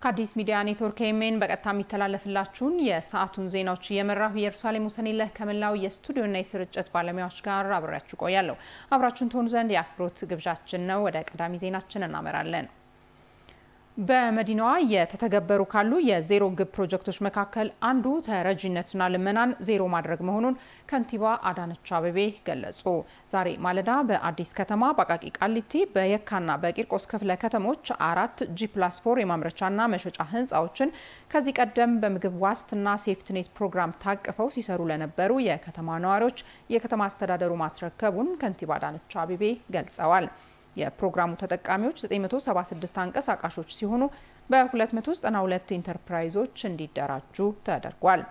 ከአዲስ ሚዲያ ኔትወርክ ኤምኤን በቀጥታ የሚተላለፍላችሁን የሰዓቱን ዜናዎች እየመራሁ ኢየሩሳሌም ወሰኔለህ ከመላው የስቱዲዮና የስርጭት ባለሙያዎች ጋር አብሬያችሁ ቆያለሁ። አብራችሁን ትሆኑ ዘንድ የአክብሮት ግብዣችን ነው። ወደ ቀዳሚ ዜናችን እናመራለን። በመዲናዋ የተተገበሩ ካሉ የዜሮ ግብ ፕሮጀክቶች መካከል አንዱ ተረጂነትና ልመናን ዜሮ ማድረግ መሆኑን ከንቲባ አዳነች አቤቤ ገለጹ። ዛሬ ማለዳ በአዲስ ከተማ በአቃቂ ቃሊቲ በየካና በቂርቆስ ክፍለ ከተሞች 4 G+4 የማምረቻና መሸጫ ህንፃዎችን ከዚህ ቀደም በምግብ ዋስትና ሴፍትኔት ፕሮግራም ታቅፈው ሲሰሩ ለነበሩ የከተማ ነዋሪዎች የከተማ አስተዳደሩ ማስረከቡን ከንቲባ አዳነች አቤቤ ገልጸዋል። የፕሮግራሙ ተጠቃሚዎች 976 አንቀሳቃሾች ሲሆኑ በ292 ኢንተርፕራይዞች እንዲደራጁ ተደርጓል።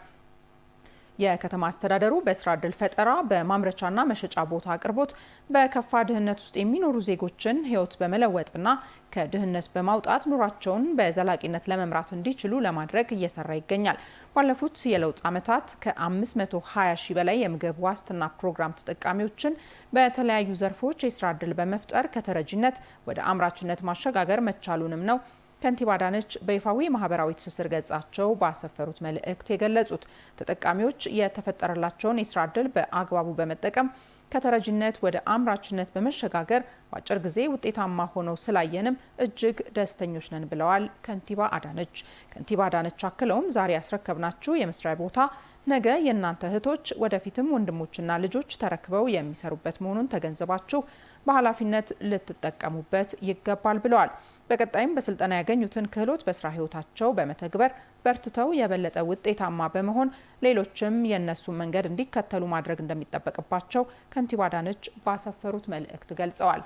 የከተማ አስተዳደሩ በስራ ዕድል ፈጠራ፣ በማምረቻና መሸጫ ቦታ አቅርቦት፣ በከፋ ድህነት ውስጥ የሚኖሩ ዜጎችን ህይወት በመለወጥና ከድህነት በማውጣት ኑሯቸውን በዘላቂነት ለመምራት እንዲችሉ ለማድረግ እየሰራ ይገኛል። ባለፉት የለውጥ ዓመታት ከ520 ሺህ በላይ የምግብ ዋስትና ፕሮግራም ተጠቃሚዎችን በተለያዩ ዘርፎች የስራ ዕድል በመፍጠር ከተረጂነት ወደ አምራችነት ማሸጋገር መቻሉንም ነው ከንቲባ አዳነች በይፋዊ ማህበራዊ ትስስር ገጻቸው ባሰፈሩት መልእክት የገለጹት። ተጠቃሚዎች የተፈጠረላቸውን የስራ ዕድል በአግባቡ በመጠቀም ከተረጂነት ወደ አምራችነት በመሸጋገር በአጭር ጊዜ ውጤታማ ሆነው ስላየንም እጅግ ደስተኞች ነን ብለዋል ከንቲባ አዳነች። ከንቲባ አዳነች አክለውም ዛሬ ያስረከብናችሁ የመስሪያ ቦታ ነገ የእናንተ እህቶች ወደፊትም ወንድሞችና ልጆች ተረክበው የሚሰሩበት መሆኑን ተገንዝባችሁ በኃላፊነት ልትጠቀሙበት ይገባል ብለዋል። በቀጣይም በስልጠና ያገኙትን ክህሎት በስራ ህይወታቸው በመተግበር በርትተው የበለጠ ውጤታማ በመሆን ሌሎችም የእነሱን መንገድ እንዲከተሉ ማድረግ እንደሚጠበቅባቸው ከንቲባ አዳነች ባሰፈሩት መልእክት ገልጸዋል።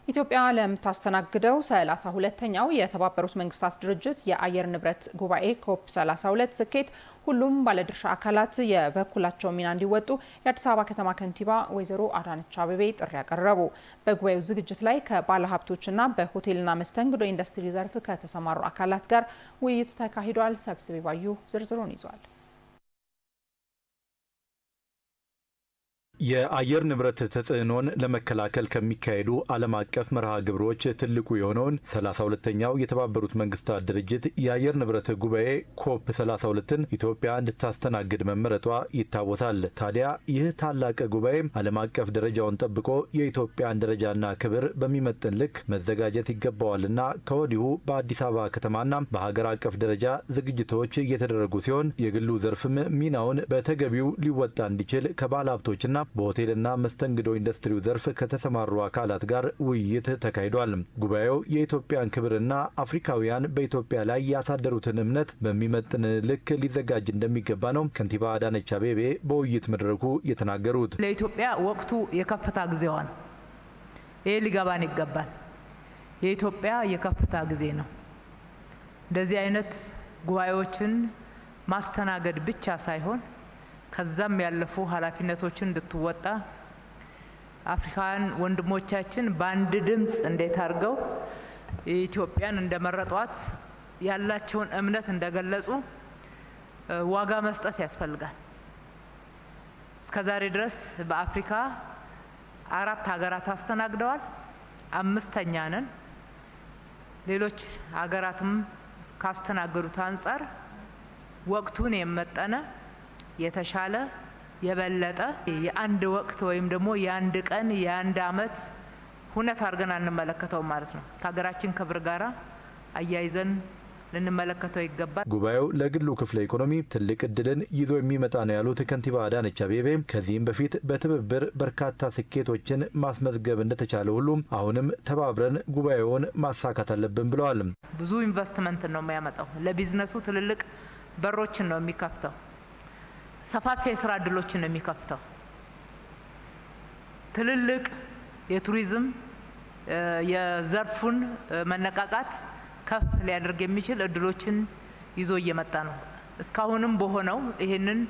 ኢትዮጵያ ለምታስተናግደው 32ኛው የተባበሩት መንግስታት ድርጅት የአየር ንብረት ጉባኤ COP32 ስኬት ሁሉም ባለድርሻ አካላት የበኩላቸውን ሚና እንዲወጡ የአዲስ አበባ ከተማ ከንቲባ ወይዘሮ አዳነች አቤቤ ጥሪ ያቀረቡ። በጉባኤው ዝግጅት ላይ ከባለሀብቶችና በሆቴልና መስተንግዶ ኢንዱስትሪ ዘርፍ ከተሰማሩ አካላት ጋር ውይይት ተካሂዷል። ሰብስቤ ባዩ ዝርዝሩን ይዟል። የአየር ንብረት ተጽዕኖን ለመከላከል ከሚካሄዱ ዓለም አቀፍ መርሃ ግብሮች ትልቁ የሆነውን 32ኛው የተባበሩት መንግስታት ድርጅት የአየር ንብረት ጉባኤ COP32ን ኢትዮጵያ እንድታስተናግድ መመረጧ ይታወሳል። ታዲያ ይህ ታላቅ ጉባኤ ዓለም አቀፍ ደረጃውን ጠብቆ የኢትዮጵያን ደረጃና ክብር በሚመጥን ልክ መዘጋጀት ይገባዋልና ከወዲሁ በአዲስ አበባ ከተማና በሀገር አቀፍ ደረጃ ዝግጅቶች እየተደረጉ ሲሆን የግሉ ዘርፍም ሚናውን በተገቢው ሊወጣ እንዲችል ከባለ ሀብቶችና በሆቴልና መስተንግዶ ኢንዱስትሪው ዘርፍ ከተሰማሩ አካላት ጋር ውይይት ተካሂዷል። ጉባኤው የኢትዮጵያን ክብርና አፍሪካውያን በኢትዮጵያ ላይ ያሳደሩትን እምነት በሚመጥን ልክ ሊዘጋጅ እንደሚገባ ነው ከንቲባ አዳነች አቤቤ በውይይት መድረኩ የተናገሩት። ለኢትዮጵያ ወቅቱ የከፍታ ጊዜዋ ነው። ይህ ሊገባን ይገባል። የኢትዮጵያ የከፍታ ጊዜ ነው። እንደዚህ አይነት ጉባኤዎችን ማስተናገድ ብቻ ሳይሆን ከዛም ያለፉ ኃላፊነቶችን እንድትወጣ አፍሪካውያን ወንድሞቻችን በአንድ ድምጽ እንዴት አድርገው ኢትዮጵያን እንደመረጧት ያላቸውን እምነት እንደገለጹ ዋጋ መስጠት ያስፈልጋል። እስከዛሬ ድረስ በአፍሪካ 4 ሀገራት አስተናግደዋል። 5ኛ ነን። ሌሎች ሀገራትም ካስተናገዱት አንጻር ወቅቱን የመጠነ የተሻለ የበለጠ የአንድ ወቅት ወይም ደግሞ የአንድ ቀን የአንድ አመት ሁነት አድርገን አንመለከተው ማለት ነው። ከሀገራችን ክብር ጋራ አያይዘን ልንመለከተው ይገባል። ጉባኤው ለግሉ ክፍለ ኢኮኖሚ ትልቅ እድልን ይዞ የሚመጣ ነው ያሉት ከንቲባ አዳነች አቤቤ ከዚህም በፊት በትብብር በርካታ ስኬቶችን ማስመዝገብ እንደተቻለ ሁሉ አሁንም ተባብረን ጉባኤውን ማሳካት አለብን ብለዋል። ብዙ ኢንቨስትመንት ነው የሚያመጣው። ለቢዝነሱ ትልልቅ በሮችን ነው የሚከፍተው። ሰፋፊ የስራ ዕድሎችን ነው የሚከፍተው። ትልልቅ የቱሪዝም የዘርፉን መነቃቃት ከፍ ሊያደርግ የሚችል እድሎችን ይዞ እየመጣ ነው። እስካሁንም በሆነው ይሄንን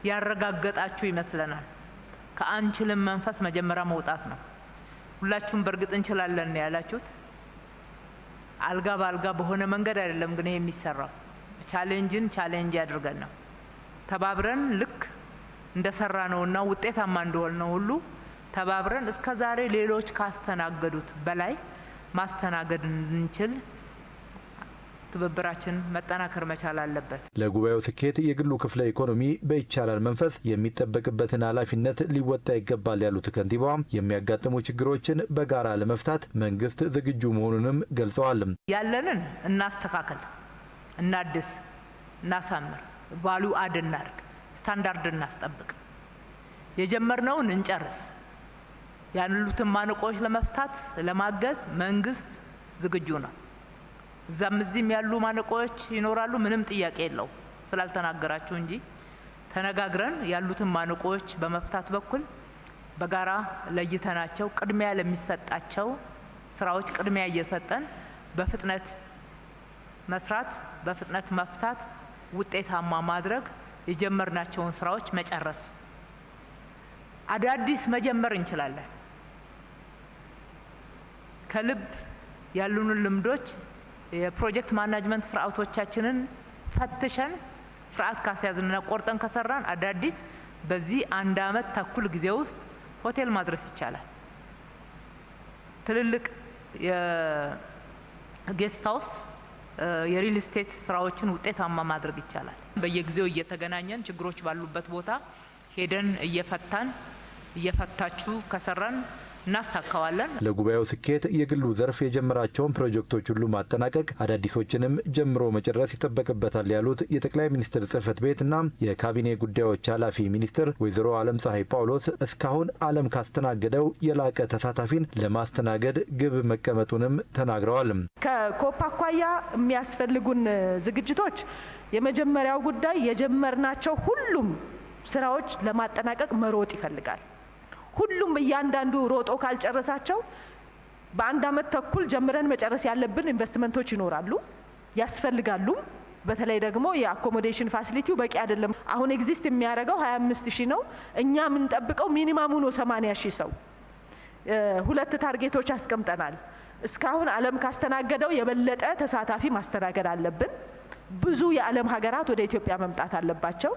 ያረጋገጣችሁ ይመስለናል። ከአንችልም መንፈስ መጀመሪያ መውጣት ነው። ሁላችሁም በእርግጥ እንችላለን ያላችሁት አልጋ በአልጋ በሆነ መንገድ አይደለም ግን ይሄ የሚሰራው ቻሌንጅን ቻሌንጅ ያድርገን ነው። ተባብረን ልክ እንደሰራ ነውና ውጤታማ እንደሆነው ሁሉ ተባብረን እስከዛሬ ሌሎች ካስተናገዱት በላይ ማስተናገድ እንችል ትብብራችን መጠናከር መቻል አለበት። ለጉባኤው ስኬት የግሉ ክፍለ ኢኮኖሚ በይቻላል መንፈስ የሚጠበቅበትን ኃላፊነት ሊወጣ ይገባል ያሉት ከንቲባዋ የሚያጋጥሙ ችግሮችን በጋራ ለመፍታት መንግስት ዝግጁ መሆኑንም ገልጸዋል። ያለንን እናስተካከል፣ እናድስ፣ እናሳምር፣ ቫልዩ አድ እናድርግ፣ ስታንዳርድ እናስጠብቅ፣ የጀመርነውን እንጨርስ። ያሉትን ማነቆች ለመፍታት ለማገዝ መንግስት ዝግጁ ነው። እዛም እዚህም ያሉ ማነቆች ይኖራሉ፣ ምንም ጥያቄ የለው ስላልተናገራችሁ እንጂ ተነጋግረን ያሉትን ማነቆች በመፍታት በኩል በጋራ ለይተናቸው ቅድሚያ ለሚሰጣቸው ስራዎች ቅድሚያ እየሰጠን በፍጥነት መስራት፣ በፍጥነት መፍታት፣ ውጤታማ ማድረግ፣ የጀመርናቸውን ስራዎች መጨረስ። አዳዲስ መጀመር እንችላለን። ከልብ ያሉንን ልምዶች የፕሮጀክት ማናጅመንት ስርዓቶቻችንን ፈትሸን ስርዓት ካስያዝንና ቆርጠን ከሰራን አዳዲስ በዚህ 1 ዓመት ተኩል ጊዜ ውስጥ ሆቴል ማድረስ ይቻላል። ትልልቅ የጌስት ሃውስ የሪል ስቴት ስራዎችን ውጤታማ ማድረግ ይቻላል። በየጊዜው እየተገናኘን ችግሮች ባሉበት ቦታ ሄደን እየፈታችሁ ከሰራን እናሳካዋለን። ለጉባኤው ስኬት የግሉ ዘርፍ የጀመራቸውን ፕሮጀክቶች ሁሉ ማጠናቀቅ አዳዲሶችንም ጀምሮ መጨረስ ይጠበቅበታል ያሉት የጠቅላይ ሚኒስትር ጽህፈት ቤትና የካቢኔ ጉዳዮች ኃላፊ ሚኒስትር ወይዘሮ አለምፀሐይ ጳውሎስ እስካሁን ዓለም ካስተናገደው የላቀ ተሳታፊን ለማስተናገድ ግብ መቀመጡንም ተናግረዋል። ከኮፕ አኳያ የሚያስፈልጉን ዝግጅቶች የመጀመሪያው ጉዳይ የጀመርናቸው ሁሉም ስራዎች ለማጠናቀቅ መሮጥ ይፈልጋል። ሁሉም እያንዳንዱ ሮጦ ካልጨረሳቸው በ1 ዓመት ተኩል ጀምረን መጨረስ ያለብን ኢንቨስትመንቶች ይኖራሉ ያስፈልጋሉ። በተለይ ደግሞ የአኮሞዴሽን ፋሲሊቲው በቂ አይደለም። አሁን ኤግዚስት የሚያደርገው 25000 ነው። እኛ የምንጠብቀው ሚኒማሙ ነው 80000 ሰው። 2 ታርጌቶች አስቀምጠናል። እስካሁን ዓለም ካስተናገደው የበለጠ ተሳታፊ ማስተናገድ አለብን። ብዙ የዓለም ሀገራት ወደ ኢትዮጵያ መምጣት አለባቸው።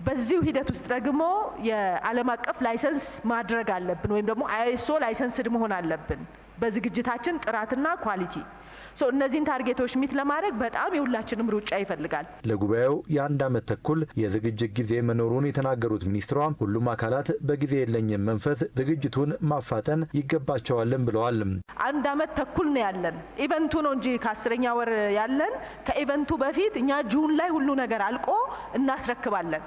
በዚሁ ሂደት ውስጥ ደግሞ የዓለም አቀፍ ላይሰንስ ማድረግ አለብን ወይም ደግሞ ISO ላይሰንስድ መሆን አለብን በዝግጅታችን ጥራትና ኳሊቲ። እነዚህን ታርጌቶች ሚት ለማድረግ በጣም የሁላችንም ሩጫ ይፈልጋል። ለጉባኤው የ1 ዓመት ተኩል የዝግጅት ጊዜ መኖሩን የተናገሩት ሚኒስትሯ ሁሉም አካላት በጊዜ የለኝም መንፈስ ዝግጅቱን ማፋጠን ይገባቸዋልም ብለዋል። 1 ዓመት ተኩል ነው ያለን። ኢቨንቱ ነው እንጂ ከ10ኛ ወር ያለን። ከኢቨንቱ በፊት እኛ ጁን ላይ ሁሉ ነገር አልቆ እናስረክባለን።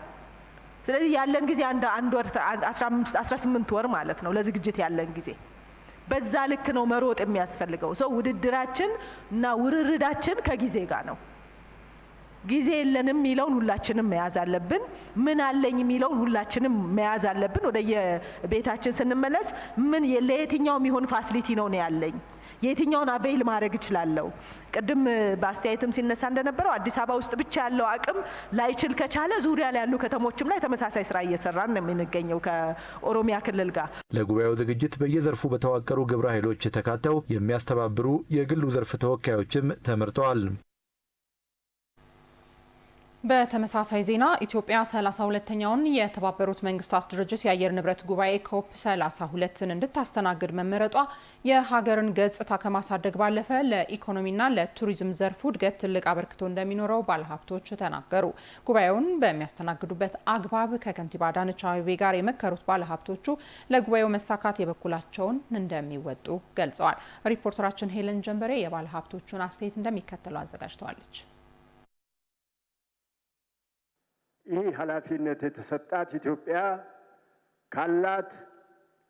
ስለዚህ ያለን ጊዜ አንድ ወር 18 ወር ማለት ነው ለዝግጅት ያለን ጊዜ። በዛ ልክ ነው መሮጥ የሚያስፈልገው። ውድድራችን እና ውርርዳችን ከጊዜ ጋር ነው። ጊዜ የለንም የሚለውን ሁላችንም መያዝ አለብን። ምን አለኝ የሚለውን ሁላችንም መያዝ አለብን። ወደ የቤታችን ስንመለስ ምን ለየትኛው የሚሆን ፋሲሊቲ ነው ያለኝ፣ የትኛውን አቬይል ማድረግ እችላለሁ። ቅድም በአስተያየትም ሲነሳ እንደነበረው አዲስ አበባ ውስጥ ብቻ ያለው አቅም ላይችል ከቻለ ዙሪያ ላይ ያሉ ከተሞችም ላይ ተመሳሳይ ስራ እየሰራን ነው የምንገኘው ከኦሮሚያ ክልል ጋር። ለጉባኤው ዝግጅት በየዘርፉ በተዋቀሩ ግብረ ኃይሎች ተካተው የሚያስተባብሩ የግሉ ዘርፍ ተወካዮችም ተመርጠዋል። በተመሳሳይ ዜና ኢትዮጵያ 32ኛውን የተባበሩት መንግስታት ድርጅት የአየር ንብረት ጉባኤ ኮፕ 32ን እንድታስተናግድ መመረጧ የሀገርን ገጽታ ከማሳደግ ባለፈ ለኢኮኖሚና ለቱሪዝም ዘርፉ እድገት ትልቅ አበርክቶ እንደሚኖረው ባለሀብቶች ተናገሩ። ጉባኤውን በሚያስተናግዱበት አግባብ ከከንቲባ አዳነች አቤቤ ጋር የመከሩት ባለሀብቶቹ ለጉባኤው መሳካት የበኩላቸውን እንደሚወጡ ገልጸዋል። ሪፖርተራችን ሄለን ጀንበሬ የባለሀብቶቹን አስተያየት እንደሚከተለው አዘጋጅተዋለች። ይህ ኃላፊነት የተሰጣት ኢትዮጵያ ካላት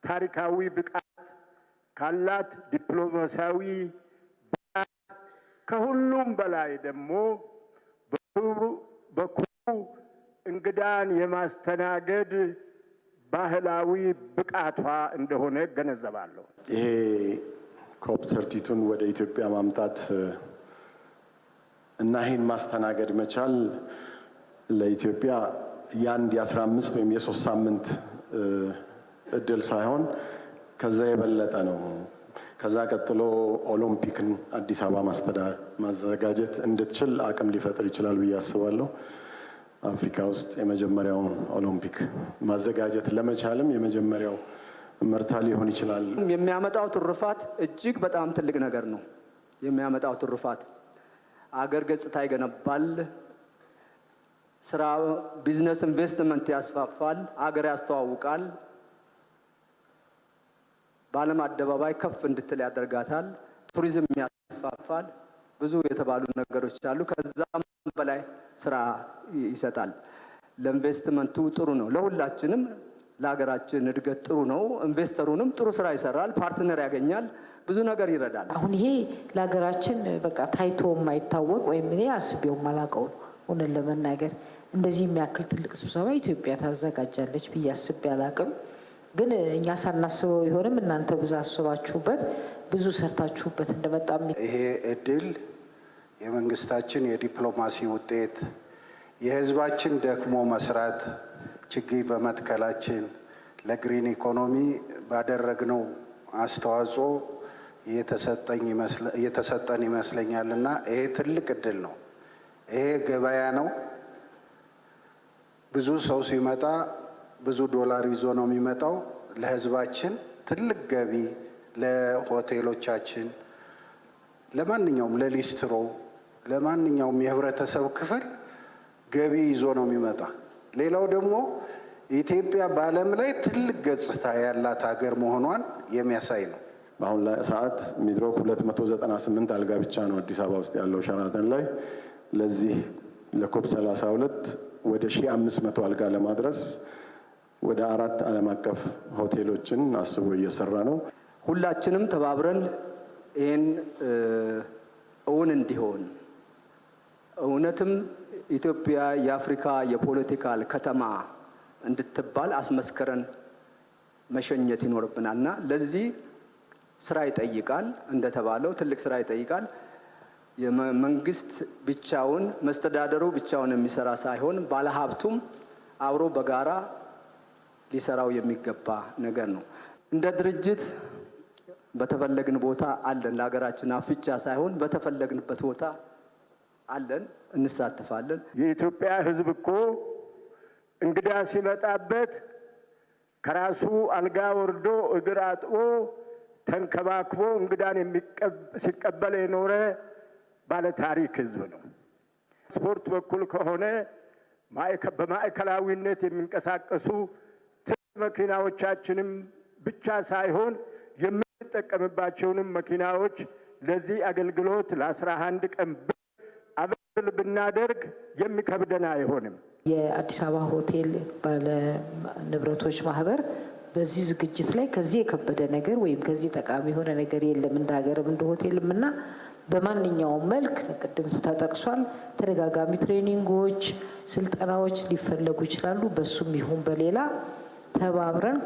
ታሪካዊ ብቃት ካላት ዲፕሎማሲያዊ ብቃት ከሁሉም በላይ ደግሞ በኩሩ እንግዳን የማስተናገድ ባህላዊ ብቃቷ እንደሆነ ገነዘባለሁ። ይሄ ኮፕ 32ን ወደ ኢትዮጵያ ማምጣት እና ይህን ማስተናገድ መቻል ለኢትዮጵያ የአንድ የ15 ወይም የ3 ሳምንት እድል ሳይሆን ከዛ የበለጠ ነው። ከዛ ቀጥሎ ኦሎምፒክን አዲስ አበባ ማዘጋጀት እንድትችል አቅም ሊፈጥር ይችላል ብዬ አስባለሁ። አፍሪካ ውስጥ የመጀመሪያውን ኦሎምፒክ ማዘጋጀት ለመቻልም የመጀመሪያው ምርታ ሊሆን ይችላል። የሚያመጣው ትሩፋት እጅግ በጣም ትልቅ ነገር ነው። የሚያመጣው ትሩፋት አገር ገጽታ ይገነባል፣ ስራ፣ ቢዝነስ፣ ኢንቨስትመንት ያስፋፋል፣ አገር ያስተዋውቃል፣ በዓለም አደባባይ ከፍ እንድትል ያደርጋታል፣ ቱሪዝም ያስፋፋል። ብዙ የተባሉ ነገሮች አሉ። ከዛም በላይ ስራ ይሰጣል። ለኢንቨስትመንቱ ጥሩ ነው። ለሁላችንም ለሀገራችን እድገት ጥሩ ነው። ኢንቨስተሩንም ጥሩ ስራ ይሰራል፣ ፓርትነር ያገኛል፣ ብዙ ነገር ይረዳል። አሁን ይሄ ለሀገራችን በቃ ታይቶ የማይታወቅ ወይም እኔ አስቤው የማላውቀው ሆነን ለመናገር እንደዚህ የሚያክል ትልቅ ስብሰባ ኢትዮጵያ ታዘጋጃለች ብዬ አስቤ አላውቅም። ግን እኛ ሳናስበው ቢሆንም እናንተ ብዙ አስባችሁበት ብዙ ሰርታችሁበት እንደመጣም ይሄ እድል የመንግስታችን የዲፕሎማሲ ውጤት የህዝባችን ደክሞ መስራት ችግኝ በመትከላችን ለግሪን ኢኮኖሚ ባደረግነው አስተዋጽኦ የተሰጠን ይመስለኛልና ይሄ ትልቅ እድል ነው። ይሄ ገበያ ነው። ብዙ ሰው ሲመጣ ብዙ ዶላር ይዞ ነው የሚመጣው። ለህዝባችን ትልቅ ገቢ፣ ለሆቴሎቻችን፣ ለማንኛውም ለሊስትሮ፣ ለማንኛውም የህብረተሰብ ክፍል ገቢ ይዞ ነው የሚመጣ። ሌላው ደግሞ ኢትዮጵያ በዓለም ላይ ትልቅ ገጽታ ያላት ሀገር መሆኗን የሚያሳይ ነው። በአሁን ሰዓት ሚድሮክ 298 አልጋ ብቻ ነው አዲስ አበባ ውስጥ ያለው ሸራተን ላይ። ለዚህ ለኮፕ 32 ወደ 1500 አልጋ ለማድረስ ወደ 4 ዓለም አቀፍ ሆቴሎችን አስቦ እየሰራ ነው። ሁላችንም ተባብረን ይህን እውን እንዲሆን እውነትም ኢትዮጵያ የአፍሪካ የፖለቲካል ከተማ እንድትባል አስመስከረን መሸኘት ይኖርብናልና ለዚህ ስራ ይጠይቃል። እንደተባለው ትልቅ ስራ ይጠይቃል። የመንግስት ብቻውን መስተዳደሩ ብቻውን የሚሰራ ሳይሆን ባለሀብቱም አብሮ በጋራ ሊሰራው የሚገባ ነገር ነው። እንደ ድርጅት በተፈለግን ቦታ አለን። ለሀገራችን አፍቻ ሳይሆን በተፈለግንበት ቦታ አለን፣ እንሳተፋለን። የኢትዮጵያ ሕዝብ እኮ እንግዳ ሲመጣበት ከራሱ አልጋ ወርዶ እግር አጥቦ ተንከባክቦ እንግዳን ሲቀበል የኖረ ባለ ታሪክ ሕዝብ ነው። ስፖርት በኩል ከሆነ በማዕከላዊነት የሚንቀሳቀሱ መኪናዎቻችንም ብቻ ሳይሆን የምንጠቀምባቸውንም መኪናዎች ለዚህ አገልግሎት ለ11 ቀን አበል ብናደርግ የሚከብደን አይሆንም። የአዲስ አበባ ሆቴል ባለ ንብረቶች ማህበር በዚህ ዝግጅት ላይ ከዚህ የከበደ ነገር ወይም ከዚህ ጠቃሚ የሆነ ነገር የለም እንደ ሀገርም እንደ ሆቴልም እና በማንኛውም መልክ ቅድም ተጠቅሷል። ተደጋጋሚ ትሬኒንጎች፣ ስልጠናዎች ሊፈለጉ ይችላሉ። በሱም ይሁን በሌላ ተባብረን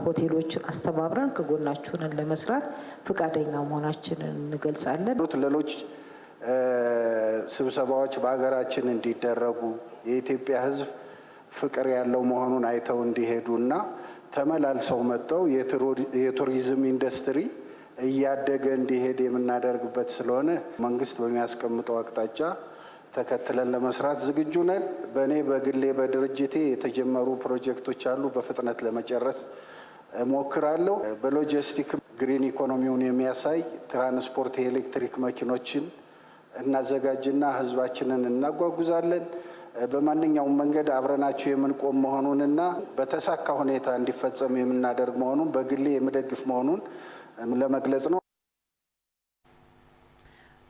ሆቴሎችን አስተባብረን ከጎናችሁን ለመስራት ፈቃደኛ መሆናችንን እንገልጻለን። ሌሎች ስብሰባዎች በሀገራችን እንዲደረጉ የኢትዮጵያ ሕዝብ ፍቅር ያለው መሆኑን አይተው እንዲሄዱና ተመላልሰው መጥተው የቱሪዝም ኢንዱስትሪ እያደገ እንዲሄድ የምናደርግበት ስለሆነ መንግስት በሚያስቀምጠው አቅጣጫ ተከትለን ለመስራት ዝግጁ ነን። በእኔ በግሌ በድርጅቴ የተጀመሩ ፕሮጀክቶች አሉ። በፍጥነት ለመጨረስ እሞክራለሁ። በሎጂስቲክ ግሪን ኢኮኖሚውን የሚያሳይ ትራንስፖርት የኤሌክትሪክ መኪኖችን እናዘጋጅና ህዝባችንን እናጓጉዛለን። በማንኛውም መንገድ አብረናችሁ የምንቆም መሆኑንና በተሳካ ሁኔታ እንዲፈጸም የምናደርግ መሆኑን በግሌ የምደግፍ መሆኑን ለመግለጽ ነው።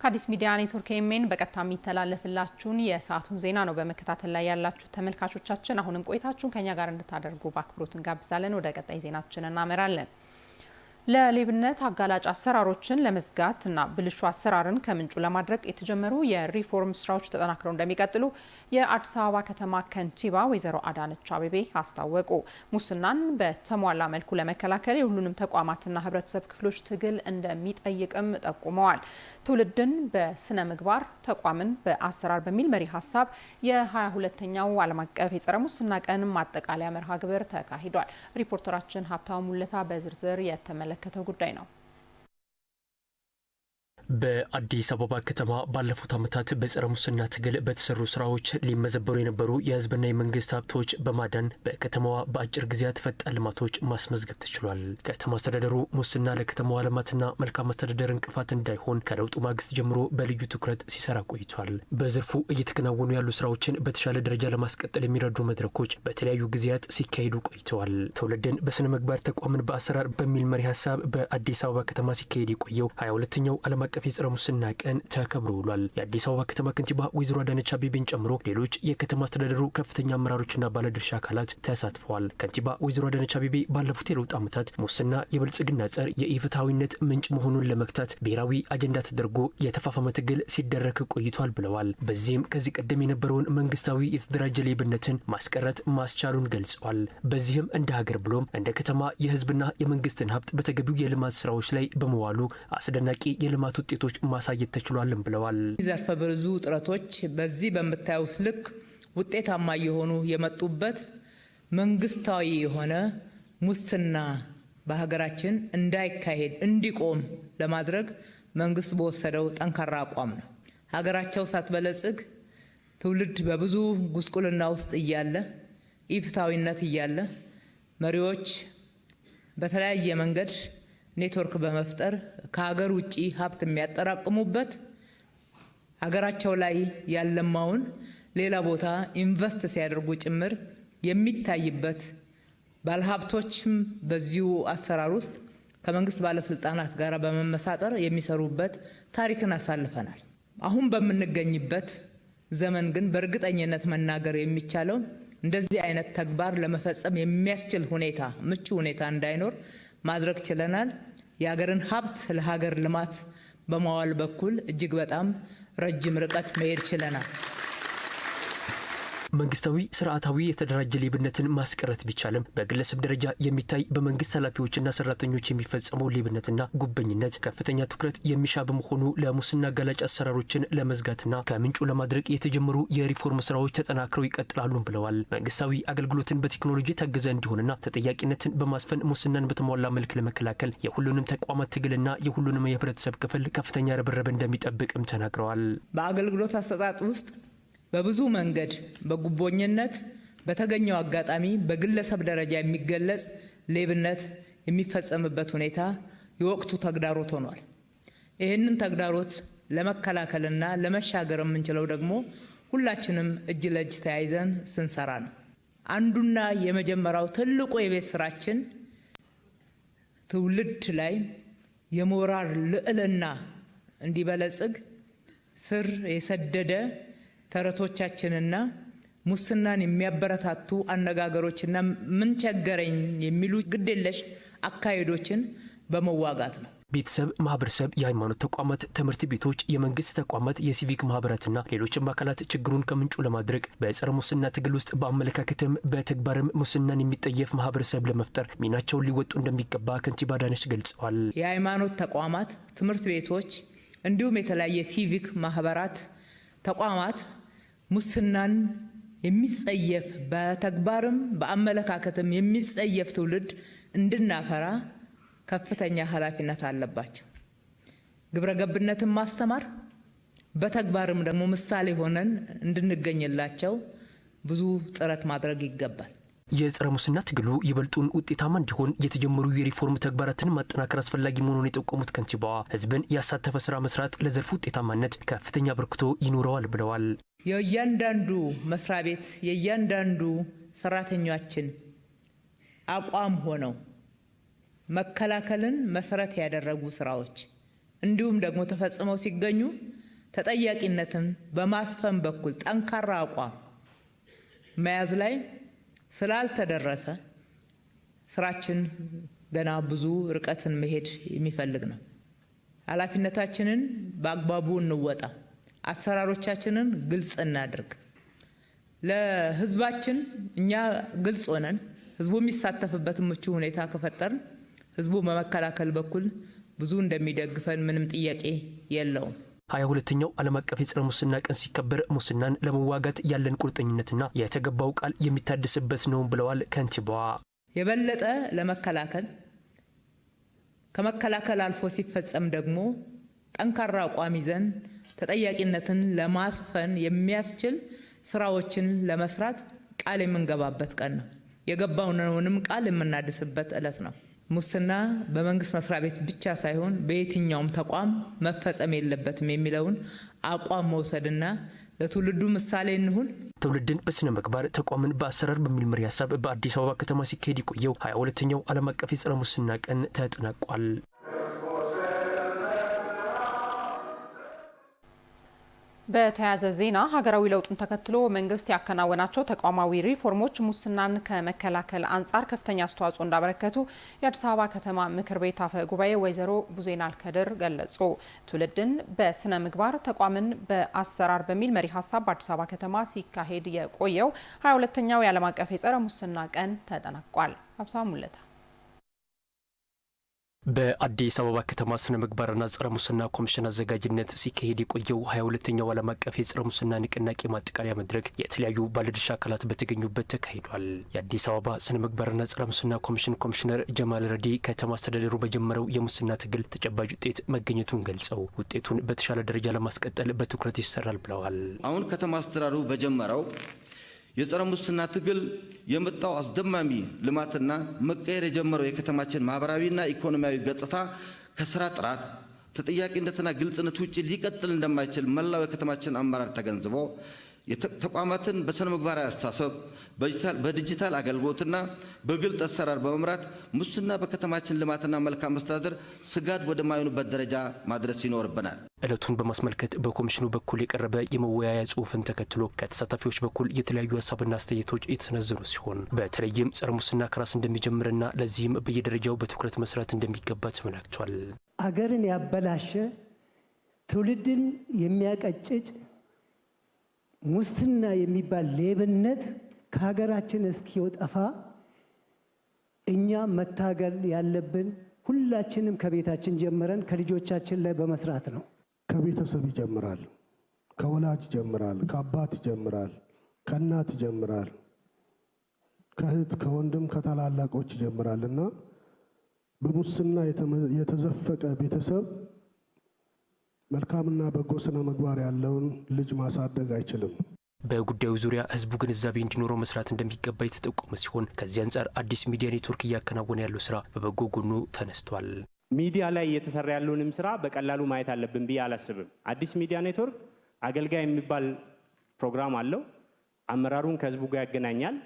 ከአዲስ ሚዲያ ኔትወርክ ኤምኤን በቀጥታ የሚተላለፍላችሁን የሰዓቱን ዜና ነው በመከታተል ላይ ያላችሁ ተመልካቾቻችን። አሁንም ቆይታችሁን ከኛ ጋር እንድታደርጉ በአክብሮት እንጋብዛለን። ወደ ቀጣይ ዜናችን እናመራለን። ለሌብነት አጋላጭ አሰራሮችን ለመዝጋትና ብልሹ አሰራርን ከምንጩ ለማድረግ የተጀመሩ የሪፎርም ስራዎች ተጠናክረው እንደሚቀጥሉ የአዲስ አበባ ከተማ ከንቲባ ወይዘሮ አዳነች አቤቤ አስታወቁ። ሙስናን በተሟላ መልኩ ለመከላከል የሁሉንም ተቋማትና ህብረተሰብ ክፍሎች ትግል እንደሚጠይቅም ጠቁመዋል። ትውልድን በስነ ምግባር ተቋምን በአሰራር በሚል መሪ ሀሳብ የ22ኛው ዓለም አቀፍ የጸረ ሙስና ቀን ማጠቃለያ መርሃ ግብር ተካሂዷል። ሪፖርተራችን ሀብታሙ ሙለታ በዝርዝር የተመለከተው ጉዳይ ነው። በአዲስ አበባ ከተማ ባለፉት ዓመታት በጸረ ሙስና ትግል በተሰሩ ስራዎች ሊመዘበሩ የነበሩ የህዝብና የመንግስት ሀብቶች በማዳን በከተማዋ በአጭር ጊዜያት ፈጣን ልማቶች ማስመዝገብ ተችሏል። ከተማ አስተዳደሩ ሙስና ለከተማዋ ልማትና መልካም አስተዳደር እንቅፋት እንዳይሆን ከለውጡ ማግስት ጀምሮ በልዩ ትኩረት ሲሰራ ቆይቷል። በዘርፉ እየተከናወኑ ያሉ ስራዎችን በተሻለ ደረጃ ለማስቀጠል የሚረዱ መድረኮች በተለያዩ ጊዜያት ሲካሄዱ ቆይተዋል። ትውልድን በስነ ምግባር ተቋምን በአሰራር በሚል መሪ ሀሳብ በአዲስ አበባ ከተማ ሲካሄድ የቆየው 22ኛው ዓለም አቀፍ የጸረ ሙስና ቀን ተከብሮ ውሏል። የአዲስ አበባ ከተማ ከንቲባ ወይዘሮ አዳነች አቤቤን ጨምሮ ሌሎች የከተማ አስተዳደሩ ከፍተኛ አመራሮችና ባለድርሻ አካላት ተሳትፈዋል። ከንቲባ ወይዘሮ አዳነች አቤቤ ባለፉት የለውጥ ዓመታት ሙስና የብልጽግና ጸር የኢፍትሐዊነት ምንጭ መሆኑን ለመግታት ብሔራዊ አጀንዳ ተደርጎ የተፋፋመ ትግል ሲደረግ ቆይቷል ብለዋል። በዚህም ከዚህ ቀደም የነበረውን መንግስታዊ የተደራጀ ሌብነትን ማስቀረት ማስቻሉን ገልጸዋል። በዚህም እንደ ሀገር ብሎም እንደ ከተማ የህዝብና የመንግስትን ሀብት በተገቢው የልማት ስራዎች ላይ በመዋሉ አስደናቂ የልማት ውጤቶች ማሳየት ተችሏልም ብለዋል። ዘርፈ ብዙ ጥረቶች በዚህ በመታዩት ልክ ውጤታማ የሆኑ የመጡበት መንግስታዊ የሆነ ሙስና በሀገራችን እንዳይካሄድ እንዲቆም ለማድረግ መንግስት በወሰደው ጠንካራ አቋም ነው። ሀገራቸው ሳትበለጽግ ትውልድ በብዙ ጉስቁልና ውስጥ እያለ ኢፍትሐዊነት እያለ መሪዎች በተለያየ መንገድ ኔትወርክ በመፍጠር ከሀገር ውጪ ሀብት የሚያጠራቅሙበት ሀገራቸው ላይ ያለማውን ሌላ ቦታ ኢንቨስት ሲያደርጉ ጭምር የሚታይበት ባለሀብቶችም በዚሁ አሰራር ውስጥ ከመንግስት ባለስልጣናት ጋር በመመሳጠር የሚሰሩበት ታሪክን አሳልፈናል። አሁን በምንገኝበት ዘመን ግን በእርግጠኝነት መናገር የሚቻለው እንደዚህ አይነት ተግባር ለመፈጸም የሚያስችል ሁኔታ ምቹ ሁኔታ እንዳይኖር ማድረግ ችለናል። የሀገርን ሀብት ለሀገር ልማት በማዋል በኩል እጅግ በጣም ረጅም ርቀት መሄድ ችለናል። መንግስታዊ ስርዓታዊ የተደራጀ ሌብነትን ማስቀረት ቢቻልም በግለሰብ ደረጃ የሚታይ በመንግስት ኃላፊዎችና ሰራተኞች የሚፈጸመው ሌብነትና ጉበኝነት ከፍተኛ ትኩረት የሚሻ በመሆኑ ለሙስና አጋላጭ አሰራሮችን ለመዝጋትና ከምንጩ ለማድረግ የተጀመሩ የሪፎርም ስራዎች ተጠናክረው ይቀጥላሉ ብለዋል። መንግስታዊ አገልግሎትን በቴክኖሎጂ የታገዘ እንዲሆንና ተጠያቂነትን በማስፈን ሙስናን በተሟላ መልክ ለመከላከል የሁሉንም ተቋማት ትግልና የሁሉንም የህብረተሰብ ክፍል ከፍተኛ ርብርብ እንደሚጠብቅም ተናግረዋል። በአገልግሎት አሰጣጥ ውስጥ በብዙ መንገድ በጉቦኝነት በተገኘው አጋጣሚ በግለሰብ ደረጃ የሚገለጽ ሌብነት የሚፈጸምበት ሁኔታ የወቅቱ ተግዳሮት ሆኗል። ይህንን ተግዳሮት ለመከላከልና ለመሻገር የምንችለው ደግሞ ሁላችንም እጅ ለእጅ ተያይዘን ስንሰራ ነው። አንዱና የመጀመሪያው ትልቁ የቤት ስራችን ትውልድ ላይ የሞራል ልዕልና እንዲበለጽግ ስር የሰደደ ተረቶቻችንና ሙስናን የሚያበረታቱ አነጋገሮችና ምን ቸገረኝ የሚሉ ግዴለሽ አካሄዶችን በመዋጋት ነው። ቤተሰብ፣ ማህበረሰብ፣ የሃይማኖት ተቋማት፣ ትምህርት ቤቶች፣ የመንግስት ተቋማት፣ የሲቪክ ማህበራትና ሌሎችም አካላት ችግሩን ከምንጩ ለማድረግ በጸረ ሙስና ትግል ውስጥ በአመለካከትም በተግባርም ሙስናን የሚጠየፍ ማህበረሰብ ለመፍጠር ሚናቸውን ሊወጡ እንደሚገባ ከንቲባ አዳነች ገልጸዋል። የሃይማኖት ተቋማት፣ ትምህርት ቤቶች እንዲሁም የተለያየ ሲቪክ ማህበራት ተቋማት ሙስናን የሚጸየፍ በተግባርም በአመለካከትም የሚጸየፍ ትውልድ እንድናፈራ ከፍተኛ ኃላፊነት አለባቸው። ግብረ ገብነትን ማስተማር በተግባርም ደግሞ ምሳሌ ሆነን እንድንገኝላቸው ብዙ ጥረት ማድረግ ይገባል። የጸረ ሙስና ትግሉ ይበልጡን ውጤታማ እንዲሆን የተጀመሩ የሪፎርም ተግባራትን ማጠናከር አስፈላጊ መሆኑን የጠቆሙት ከንቲባዋ ህዝብን ያሳተፈ ስራ መስራት ለዘርፉ ውጤታማነት ከፍተኛ አበርክቶ ይኖረዋል ብለዋል። የእያንዳንዱ መስሪያ ቤት የእያንዳንዱ ሰራተኛችን አቋም ሆነው መከላከልን መሰረት ያደረጉ ስራዎች እንዲሁም ደግሞ ተፈጽመው ሲገኙ ተጠያቂነትን በማስፈን በኩል ጠንካራ አቋም መያዝ ላይ ስላልተደረሰ ስራችን ገና ብዙ ርቀትን መሄድ የሚፈልግ ነው። ኃላፊነታችንን በአግባቡ እንወጣ፣ አሰራሮቻችንን ግልጽ እናድርግ። ለህዝባችን እኛ ግልጽ ሆነን ህዝቡ የሚሳተፍበት ምቹ ሁኔታ ከፈጠርን ህዝቡ በመከላከል በኩል ብዙ እንደሚደግፈን ምንም ጥያቄ የለውም። 22ኛው ዓለም አቀፍ የጸረ ሙስና ቀን ሲከበር ሙስናን ለመዋጋት ያለን ቁርጠኝነትና የተገባው ቃል የሚታደስበት ነው ብለዋል ከንቲባዋ። የበለጠ ለመከላከል ከመከላከል አልፎ ሲፈጸም ደግሞ ጠንካራ አቋም ይዘን ተጠያቂነትን ለማስፈን የሚያስችል ስራዎችን ለመስራት ቃል የምንገባበት ቀን ነው። የገባውንም ቃል የምናድስበት ዕለት ነው። ሙስና በመንግስት መስሪያ ቤት ብቻ ሳይሆን በየትኛውም ተቋም መፈጸም የለበትም የሚለውን አቋም መውሰድና ለትውልዱ ምሳሌ እንሁን። ትውልድን በስነ ምግባር ተቋምን በአሰራር በሚል መሪ ሀሳብ በአዲስ አበባ ከተማ ሲካሄድ የቆየው 22ኛው ዓለም አቀፍ የጸረ ሙስና ቀን ተጠናቋል። በተያያዘ ዜና ሀገራዊ ለውጡን ተከትሎ መንግስት ያከናወናቸው ተቋማዊ ሪፎርሞች ሙስናን ከመከላከል አንጻር ከፍተኛ አስተዋጽኦ እንዳበረከቱ የአዲስ አበባ ከተማ ምክር ቤት አፈ ጉባኤ ወይዘሮ ቡዜና አልከድር ገለጹ። ትውልድን በስነ ምግባር ተቋምን በአሰራር በሚል መሪ ሀሳብ በአዲስ አበባ ከተማ ሲካሄድ የቆየው 22ኛው የዓለም አቀፍ የጸረ ሙስና ቀን ተጠናቋል። ሀብታሙ ሙለታ በአዲስ አበባ ከተማ ስነ ምግባርና ጸረ ሙስና ኮሚሽን አዘጋጅነት ሲካሄድ የቆየው 22ኛው ዓለም አቀፍ የጸረ ሙስና ንቅናቄ ማጠቃለያ መድረክ የተለያዩ ባለድርሻ አካላት በተገኙበት ተካሂዷል። የአዲስ አበባ ስነ ምግባርና ጸረ ሙስና ኮሚሽን ኮሚሽነር ጀማል ረዲ ከተማ አስተዳደሩ በጀመረው የሙስና ትግል ተጨባጭ ውጤት መገኘቱን ገልጸው ውጤቱን በተሻለ ደረጃ ለማስቀጠል በትኩረት ይሰራል ብለዋል። አሁን ከተማ አስተዳደሩ በጀመረው የጸረ ሙስና ትግል የመጣው አስደማሚ ልማትና መቀየር የጀመረው የከተማችን ማህበራዊና ኢኮኖሚያዊ ገጽታ ከስራ ጥራት ተጠያቂነትና ግልጽነት ውጪ ሊቀጥል እንደማይችል መላው የከተማችን አመራር ተገንዝቦ ተቋማትን በስነ ምግባራዊ አስተሳሰብ በዲጂታል አገልግሎትና በግልጽ አሰራር በመምራት ሙስና በከተማችን ልማትና መልካም መስተዳድር ስጋት ወደማይሆኑበት ደረጃ ማድረስ ይኖርብናል። ዕለቱን በማስመልከት በኮሚሽኑ በኩል የቀረበ የመወያያ ጽሑፍን ተከትሎ ከተሳታፊዎች በኩል የተለያዩ ሀሳብና አስተያየቶች የተሰነዘሩ ሲሆን በተለይም ጸረ ሙስና ከራስ እንደሚጀምርና ለዚህም በየደረጃው በትኩረት መስራት እንደሚገባ ተመላክቷል። አገርን ያበላሸ ትውልድን የሚያቀጭጭ ሙስና የሚባል ሌብነት ከሀገራችን እስኪወጣ እኛ መታገል ያለብን ሁላችንም ከቤታችን ጀምረን ከልጆቻችን ላይ በመስራት ነው። ከቤተሰብ ይጀምራል፣ ከወላጅ ይጀምራል፣ ከአባት ይጀምራል፣ ከእናት ይጀምራል፣ ከእህት ከወንድም ከታላላቆች ይጀምራልና በሙስና የተዘፈቀ ቤተሰብ መልካምና በጎ ስነ ምግባር ያለውን ልጅ ማሳደግ አይችልም። በጉዳዩ ዙሪያ ህዝቡ ግንዛቤ እንዲኖረው መስራት እንደሚገባ የተጠቆመ ሲሆን ከዚህ አንጻር አዲስ ሚዲያ ኔትወርክ እያከናወነ ያለው ስራ በበጎ ጎኑ ተነስቷል። ሚዲያ ላይ እየተሰራ ያለውንም ስራ በቀላሉ ማየት አለብን ብዬ አላስብም። አዲስ ሚዲያ ኔትወርክ አገልጋይ የሚባል ፕሮግራም አለው። አመራሩን ከህዝቡ ጋር ያገናኛል።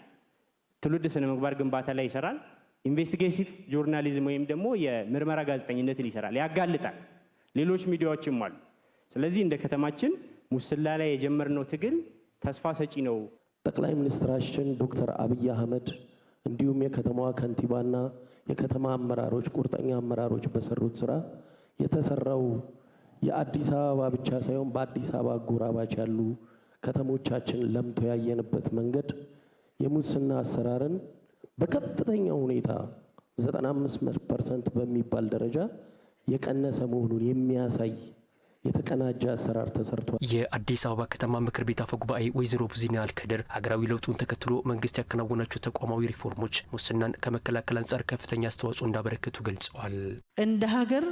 ትውልድ ስነ ምግባር ግንባታ ላይ ይሰራል። ኢንቨስቲጌቲቭ ጆርናሊዝም ወይም ደግሞ የምርመራ ጋዜጠኝነትን ይሰራል፣ ያጋልጣል። ሌሎች ሚዲያዎችም አሉ። ስለዚህ እንደ ከተማችን ሙስና ላይ የጀመርነው ትግል ተስፋ ሰጪ ነው። ጠቅላይ ሚኒስትራችን ዶክተር አብይ አህመድ እንዲሁም የከተማዋ ከንቲባና የከተማ አመራሮች ቁርጠኛ አመራሮች በሰሩት ስራ የተሰራው የአዲስ አበባ ብቻ ሳይሆን በአዲስ አበባ አጎራባች ያሉ ከተሞቻችን ለምቶ ያየንበት መንገድ የሙስና አሰራርን በከፍተኛ ሁኔታ 95% በሚባል ደረጃ የቀነሰ መሆኑን የሚያሳይ የተቀናጀ አሰራር ተሰርቷል። የአዲስ አበባ ከተማ ምክር ቤት አፈ ጉባኤ ወይዘሮ ቡዜና አልከድር ሀገራዊ ለውጡን ተከትሎ መንግስት ያከናወናቸው ተቋማዊ ሪፎርሞች ሙስናን ከመከላከል አንጻር ከፍተኛ አስተዋጽኦ እንዳበረከቱ ገልጸዋል። እንደ ሀገር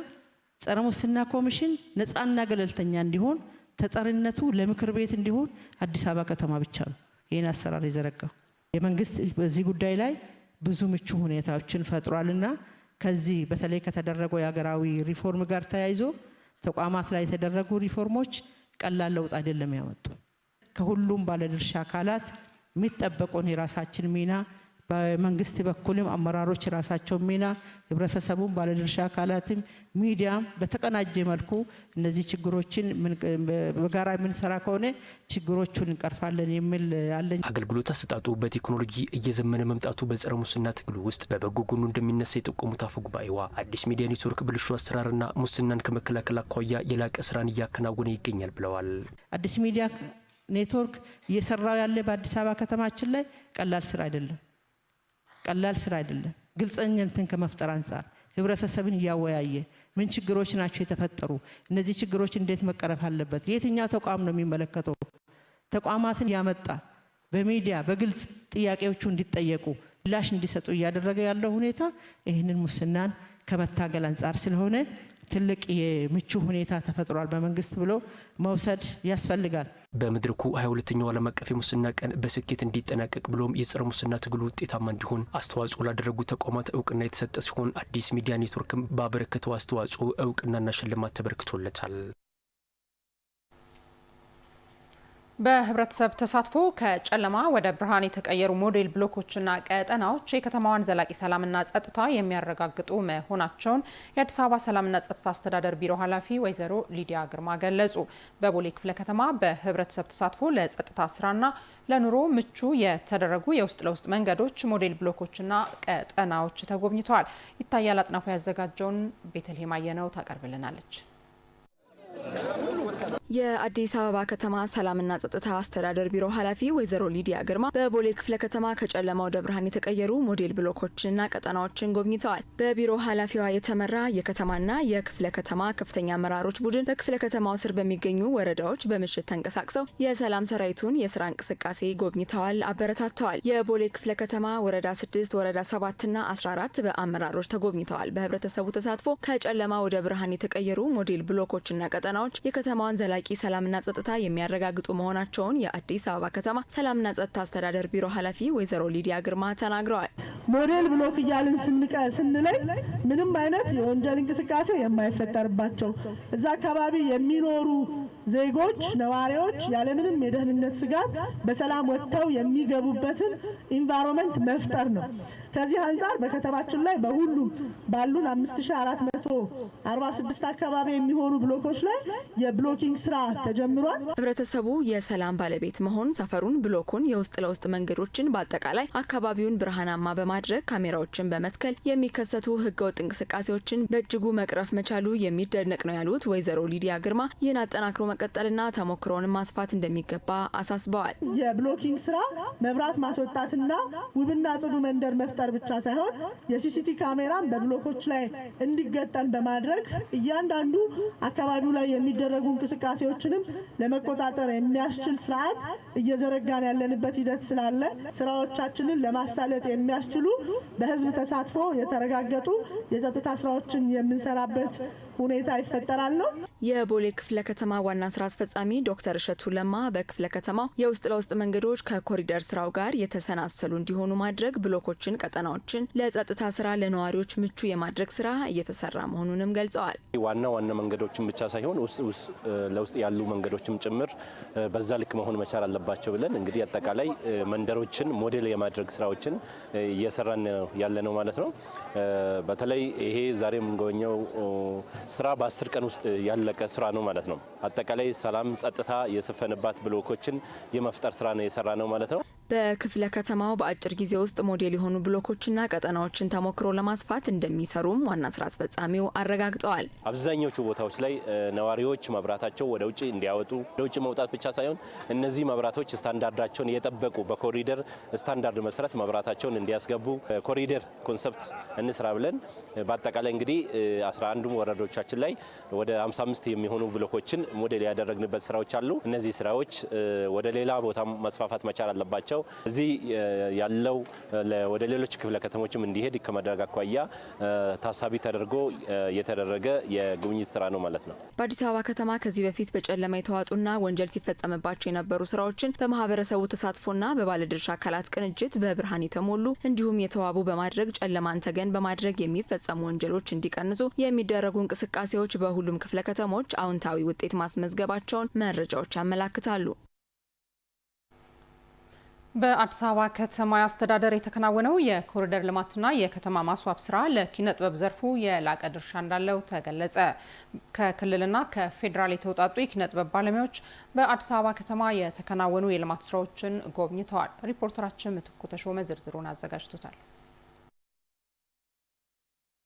ጸረ ሙስና ኮሚሽን ነፃና ገለልተኛ እንዲሆን ተጠሪነቱ ለምክር ቤት እንዲሆን አዲስ አበባ ከተማ ብቻ ነው ይህን አሰራር የዘረጋው። የመንግስት በዚህ ጉዳይ ላይ ብዙ ምቹ ሁኔታዎችን ፈጥሯልና ከዚህ በተለይ ከተደረገው የሀገራዊ ሪፎርም ጋር ተያይዞ ተቋማት ላይ የተደረጉ ሪፎርሞች ቀላል ለውጥ አይደለም ያመጡ። ከሁሉም ባለድርሻ አካላት የሚጠበቀውን የራሳችን ሚና በመንግስት በኩልም አመራሮች ራሳቸው ሚና፣ ህብረተሰቡም ባለድርሻ አካላትም ሚዲያም በተቀናጀ መልኩ እነዚህ ችግሮችን በጋራ የምንሰራ ከሆነ ችግሮቹን እንቀርፋለን የሚል አለኝ። አገልግሎት አሰጣጡ በቴክኖሎጂ እየዘመነ መምጣቱ በጸረ ሙስና ትግሉ ውስጥ በበጎ ጎኑ እንደሚነሳ የጠቆሙት አፈ ጉባኤዋ አዲስ ሚዲያ ኔትወርክ ብልሹ አሰራርና ሙስናን ከመከላከል አኳያ የላቀ ስራን እያከናወነ ይገኛል ብለዋል። አዲስ ሚዲያ ኔትወርክ እየሰራው ያለ በአዲስ አበባ ከተማችን ላይ ቀላል ስራ አይደለም። ግልጽነትን ከመፍጠር አንጻር ህብረተሰብን እያወያየ ምን ችግሮች ናቸው የተፈጠሩ፣ እነዚህ ችግሮች እንዴት መቀረፍ አለበት፣ የትኛው ተቋም ነው የሚመለከተው፣ ተቋማትን ያመጣ በሚዲያ በግልጽ ጥያቄዎቹ እንዲጠየቁ ምላሽ እንዲሰጡ እያደረገ ያለው ሁኔታ ይህንን ሙስናን ከመታገል አንጻር ስለሆነ ትልቅ የምቹ ሁኔታ ተፈጥሯል በመንግስት ብሎ መውሰድ ያስፈልጋል። በመድረኩ 22ኛው ዓለም አቀፍ የሙስና ቀን በስኬት እንዲጠናቀቅ ብሎም የጸረ ሙስና ትግሉ ውጤታማ እንዲሆን አስተዋጽኦ ላደረጉ ተቋማት እውቅና የተሰጠ ሲሆን አዲስ ሚዲያ ኔትወርክም ባበረከተው አስተዋጽኦ እውቅናና ሽልማት ተበርክቶለታል። በህብረተሰብ ተሳትፎ ከጨለማ ወደ ብርሃን የተቀየሩ ሞዴል ብሎኮችና ቀጠናዎች የከተማዋን ዘላቂ ሰላምና ጸጥታ የሚያረጋግጡ መሆናቸውን የአዲስ አበባ ሰላምና ጸጥታ አስተዳደር ቢሮ ኃላፊ ወይዘሮ ሊዲያ ግርማ ገለጹ። በቦሌ ክፍለ ከተማ በህብረተሰብ ተሳትፎ ለጸጥታ ስራና ለኑሮ ምቹ የተደረጉ የውስጥ ለውስጥ መንገዶች፣ ሞዴል ብሎኮችና ቀጠናዎች ተጎብኝተዋል። ይታያል አጥናፉ ያዘጋጀውን ቤተልሔም አየነው ታቀርብልናለች። የአዲስ አበባ ከተማ ሰላምና ጸጥታ አስተዳደር ቢሮ ኃላፊ ወይዘሮ ሊዲያ ግርማ በቦሌ ክፍለ ከተማ ከጨለማ ወደ ብርሃን የተቀየሩ ሞዴል ብሎኮችንና ቀጠናዎችን ጎብኝተዋል። በቢሮ ኃላፊዋ የተመራ የከተማና የክፍለ ከተማ ከፍተኛ አመራሮች ቡድን በክፍለ ከተማው ስር በሚገኙ ወረዳዎች በምሽት ተንቀሳቅሰው የሰላም ሰራዊቱን የስራ እንቅስቃሴ ጎብኝተዋል፣ አበረታተዋል። የቦሌ ክፍለ ከተማ ወረዳ 6፣ ወረዳ 7ና 14 በአመራሮች ተጎብኝተዋል። በህብረተሰቡ ተሳትፎ ከጨለማ ወደ ብርሃን የተቀየሩ ሞዴል ብሎኮችና ቀጠናዎች የከተማዋን ዘላቂ ሰላምና ጸጥታ የሚያረጋግጡ መሆናቸውን የአዲስ አበባ ከተማ ሰላምና ጸጥታ አስተዳደር ቢሮ ኃላፊ ወይዘሮ ሊዲያ ግርማ ተናግረዋል። ሞዴል ብሎክ እያልን ስንለይ ምንም አይነት የወንጀል እንቅስቃሴ የማይፈጠርባቸው እዛ አካባቢ የሚኖሩ ዜጎች ነዋሪዎች ያለምንም የደህንነት ስጋት በሰላም ወጥተው የሚገቡበትን ኢንቫይሮንመንት መፍጠር ነው። ከዚህ አንፃር በከተማችን ላይ በሁሉም ባሉን 5446 አካባቢ የሚሆኑ ብሎኮች ላይ የብሎኪንግ ስራ ተጀምሯል። ህብረተሰቡ የሰላም ባለቤት መሆን ሰፈሩን፣ ብሎኩን፣ የውስጥ ለውስጥ መንገዶችን በአጠቃላይ አካባቢውን ብርሃናማ በማድረግ ካሜራዎችን በመትከል የሚከሰቱ ህገወጥ እንቅስቃሴዎችን በእጅጉ መቅረፍ መቻሉ የሚደነቅ ነው ያሉት ወይዘሮ ሊዲያ ግርማ ይህን አጠናክሮ መቀጠልና ተሞክሮን ማስፋት እንደሚገባ አሳስበዋል። የብሎኪንግ ስራ መብራት ማስወጣትና ውብና ጽዱ መንደር መፍጠር ብቻ ሳይሆን የሲሲቲ ካሜራን በብሎኮች ላይ እንዲገጠም በማድረግ እያንዳንዱ አካባቢው ላይ የሚደረጉ እንቅስቃሴዎችንም ለመቆጣጠር የሚያስችል ስርዓት እየዘረጋን ያለንበት ሂደት ስላለ ስራዎቻችንን ለማሳለጥ የሚያስችሉ በህዝብ ተሳትፎ የተረጋገጡ የጸጥታ ስራዎችን የምንሰራበት ሁኔታ ይፈጠራል ነው። የቦሌ ክፍለ ከተማ ዋና ስራ አስፈጻሚ ዶክተር እሸቱ ለማ በክፍለ ከተማው የውስጥ ለውስጥ መንገዶች ከኮሪደር ስራው ጋር የተሰናሰሉ እንዲሆኑ ማድረግ፣ ብሎኮችን፣ ቀጠናዎችን ለጸጥታ ስራ ለነዋሪዎች ምቹ የማድረግ ስራ እየተሰራ መሆኑንም ገልጸዋል። ዋና መንገዶችን ብቻ ሳይሆን ለውስጥ ያሉ መንገዶችም ጭምር በዛ ልክ መሆን መቻል አለባቸው ብለን እንግዲህ አጠቃላይ መንደሮችን ሞዴል የማድረግ ስራዎችን እየሰራን ያለ ነው ማለት ነው። በተለይ ይሄ ዛሬ የምንጎበኘው ስራ በ10 ቀን ውስጥ ያለቀ ስራ ነው ማለት ነው። አጠቃላይ ሰላም ጸጥታ የሰፈነባት ብሎኮችን የመፍጠር ስራ ነው የሰራ ነው ማለት ነው። በክፍለ ከተማው በአጭር ጊዜ ውስጥ ሞዴል የሆኑ ብሎኮችና ቀጠናዎችን ተሞክሮ ለማስፋት እንደሚሰሩም ዋና ስራ አስፈጻሚው አረጋግጠዋል። አብዛኞቹ ቦታዎች ላይ ነዋሪዎች መብራታቸው ወደ ውጭ እንዲያወጡ፣ ወደ ውጭ መውጣት ብቻ ሳይሆን እነዚህ መብራቶች ስታንዳርዳቸውን የጠበቁ በኮሪደር ስታንዳርድ መሰረት መብራታቸውን እንዲያስገቡ ኮሪደር ኮንሰፕት እንስራ ብለን በአጠቃላይ እንግዲህ 11 ወረዳዎቻችን ላይ ወደ 55 የሚሆኑ ብሎኮችን ሞዴል ያደረግንበት ስራዎች አሉ። እነዚህ ስራዎች ወደ ሌላ ቦታ መስፋፋት መቻል አለባቸው። እዚህ ያለው ወደ ሌሎች ክፍለ ከተሞችም እንዲሄድ ከማድረግ አኳያ ታሳቢ ተደርጎ የተደረገ የጉብኝት ስራ ነው ማለት ነው። በአዲስ አበባ ከተማ ከዚህ በፊት በጨለማ የተዋጡና ወንጀል ሲፈጸምባቸው የነበሩ ስራዎችን በማህበረሰቡ ተሳትፎና በባለድርሻ አካላት ቅንጅት በብርሃን የተሞሉ እንዲሁም የተዋቡ በማድረግ ጨለማን ተገን በማድረግ የሚፈጸሙ ወንጀሎች እንዲቀንሱ የሚደረጉ እንቅስቃሴዎች በሁሉም ክፍለ ከተሞች አዎንታዊ ውጤት ማስመዝገባቸውን መረጃዎች ያመላክታሉ። በአዲስ አበባ ከተማ አስተዳደር የተከናወነው የኮሪደር ልማትና የከተማ ማስዋብ ስራ ለኪነ ጥበብ ዘርፉ የላቀ ድርሻ እንዳለው ተገለጸ። ከክልልና ከፌዴራል የተውጣጡ የኪነ ጥበብ ባለሙያዎች በአዲስ አበባ ከተማ የተከናወኑ የልማት ስራዎችን ጎብኝተዋል። ሪፖርተራችን ምትኩ ተሾመ ዝርዝሩን አዘጋጅቶታል።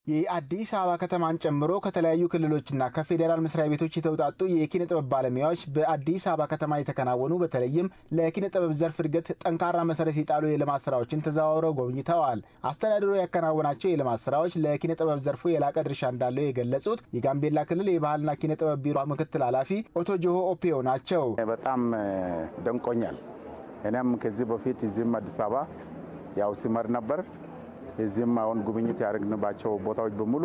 የአዲስ አበባ ከተማን ጨምሮ ከተለያዩ ክልሎችና ከፌዴራል መስሪያ ቤቶች የተውጣጡ የኪነ ጥበብ ባለሙያዎች በአዲስ አበባ ከተማ የተከናወኑ በተለይም ለኪነ ጥበብ ዘርፍ እድገት ጠንካራ መሰረት የጣሉ የልማት ስራዎችን ተዘዋውረው ጎብኝተዋል። አስተዳደሩ ያከናወናቸው የልማት ስራዎች ለኪነ ጥበብ ዘርፉ የላቀ ድርሻ እንዳለው የገለጹት የጋምቤላ ክልል የባህልና ኪነ ጥበብ ቢሮ ምክትል ኃላፊ ኦቶ ጆሆ ኦፒዮ ናቸው። በጣም ደንቆኛል። እኔም ከዚህ በፊት እዚህም አዲስ አበባ ያው ሲመር ነበር። እዚህም አሁን ጉብኝት ያደረግንባቸው ቦታዎች በሙሉ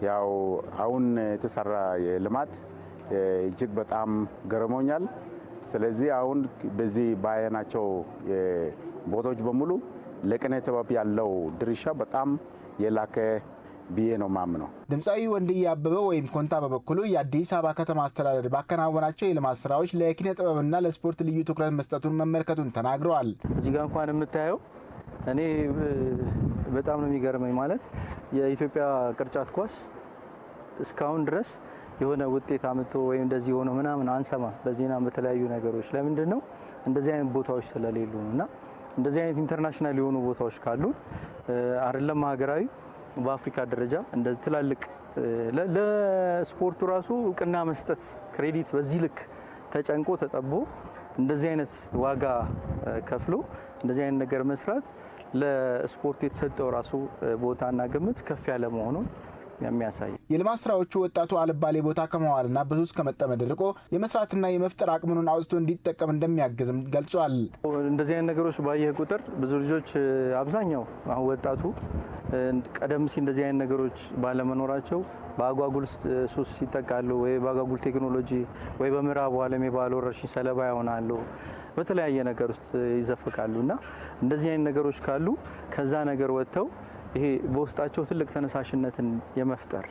ያው አሁን የተሰራ የልማት እጅግ በጣም ገርሞኛል። ስለዚህ አሁን በዚህ ባየናቸው ቦታዎች በሙሉ ለኪነ ጥበብ ያለው ድርሻ በጣም የላቀ ብዬ ነው ማምነው። ድምፃዊ ወንድዬ አበበ ወይም ኮንታ በበኩሉ የአዲስ አበባ ከተማ አስተዳደር ባከናወናቸው የልማት ስራዎች ለኪነ ጥበብና ለስፖርት ልዩ ትኩረት መስጠቱን መመልከቱን ተናግረዋል። እዚህ ጋር እንኳን የምታየው እኔ በጣም ነው የሚገርመኝ። ማለት የኢትዮጵያ ቅርጫት ኳስ እስካሁን ድረስ የሆነ ውጤት አምጥቶ ወይም እንደዚህ ሆኖ ምናምን አንሰማ በዜና በተለያዩ ነገሮች። ለምንድን ነው እንደዚህ አይነት ቦታዎች ስለሌሉ ነውና እንደዚህ አይነት ኢንተርናሽናል የሆኑ ቦታዎች ካሉ አይደለም ሀገራዊ በአፍሪካ ደረጃ እንደ ትላልቅ ለስፖርቱ ራሱ እውቅና መስጠት ክሬዲት በዚህ ልክ ተጨንቆ ተጠቦ እንደዚህ አይነት ዋጋ ከፍሎ እንደዚህ አይነት ነገር መስራት ለስፖርቱ የተሰጠው ራሱ ቦታና ግምት ከፍ ያለ መሆኑን የሚያሳይ የልማት ስራዎቹ ወጣቱ አልባሌ ቦታ ከመዋልና ብዙ እስከ መጠመድ ርቆ የመስራትና የመፍጠር አቅሙን አውጥቶ እንዲጠቀም እንደሚያግዝም ገልጿል። እንደዚህ አይነት ነገሮች ባየህ ቁጥር ብዙ ልጆች አብዛኛው አሁን ወጣቱ ቀደም ሲል እንደዚህ አይነት ነገሮች ባለመኖራቸው በአጓጉል ሱስ ይጠቃሉ፣ ወይ በአጓጉል ቴክኖሎጂ ወይ በምዕራቡ ዓለም የባህል ወረርሽኝ ሰለባ ይሆናሉ፣ በተለያየ ነገር ውስጥ ይዘፍቃሉ እና እንደዚህ አይነት ነገሮች ካሉ ከዛ ነገር ወጥተው ይሄ በውስጣቸው ትልቅ ተነሳሽነትን የመፍጠር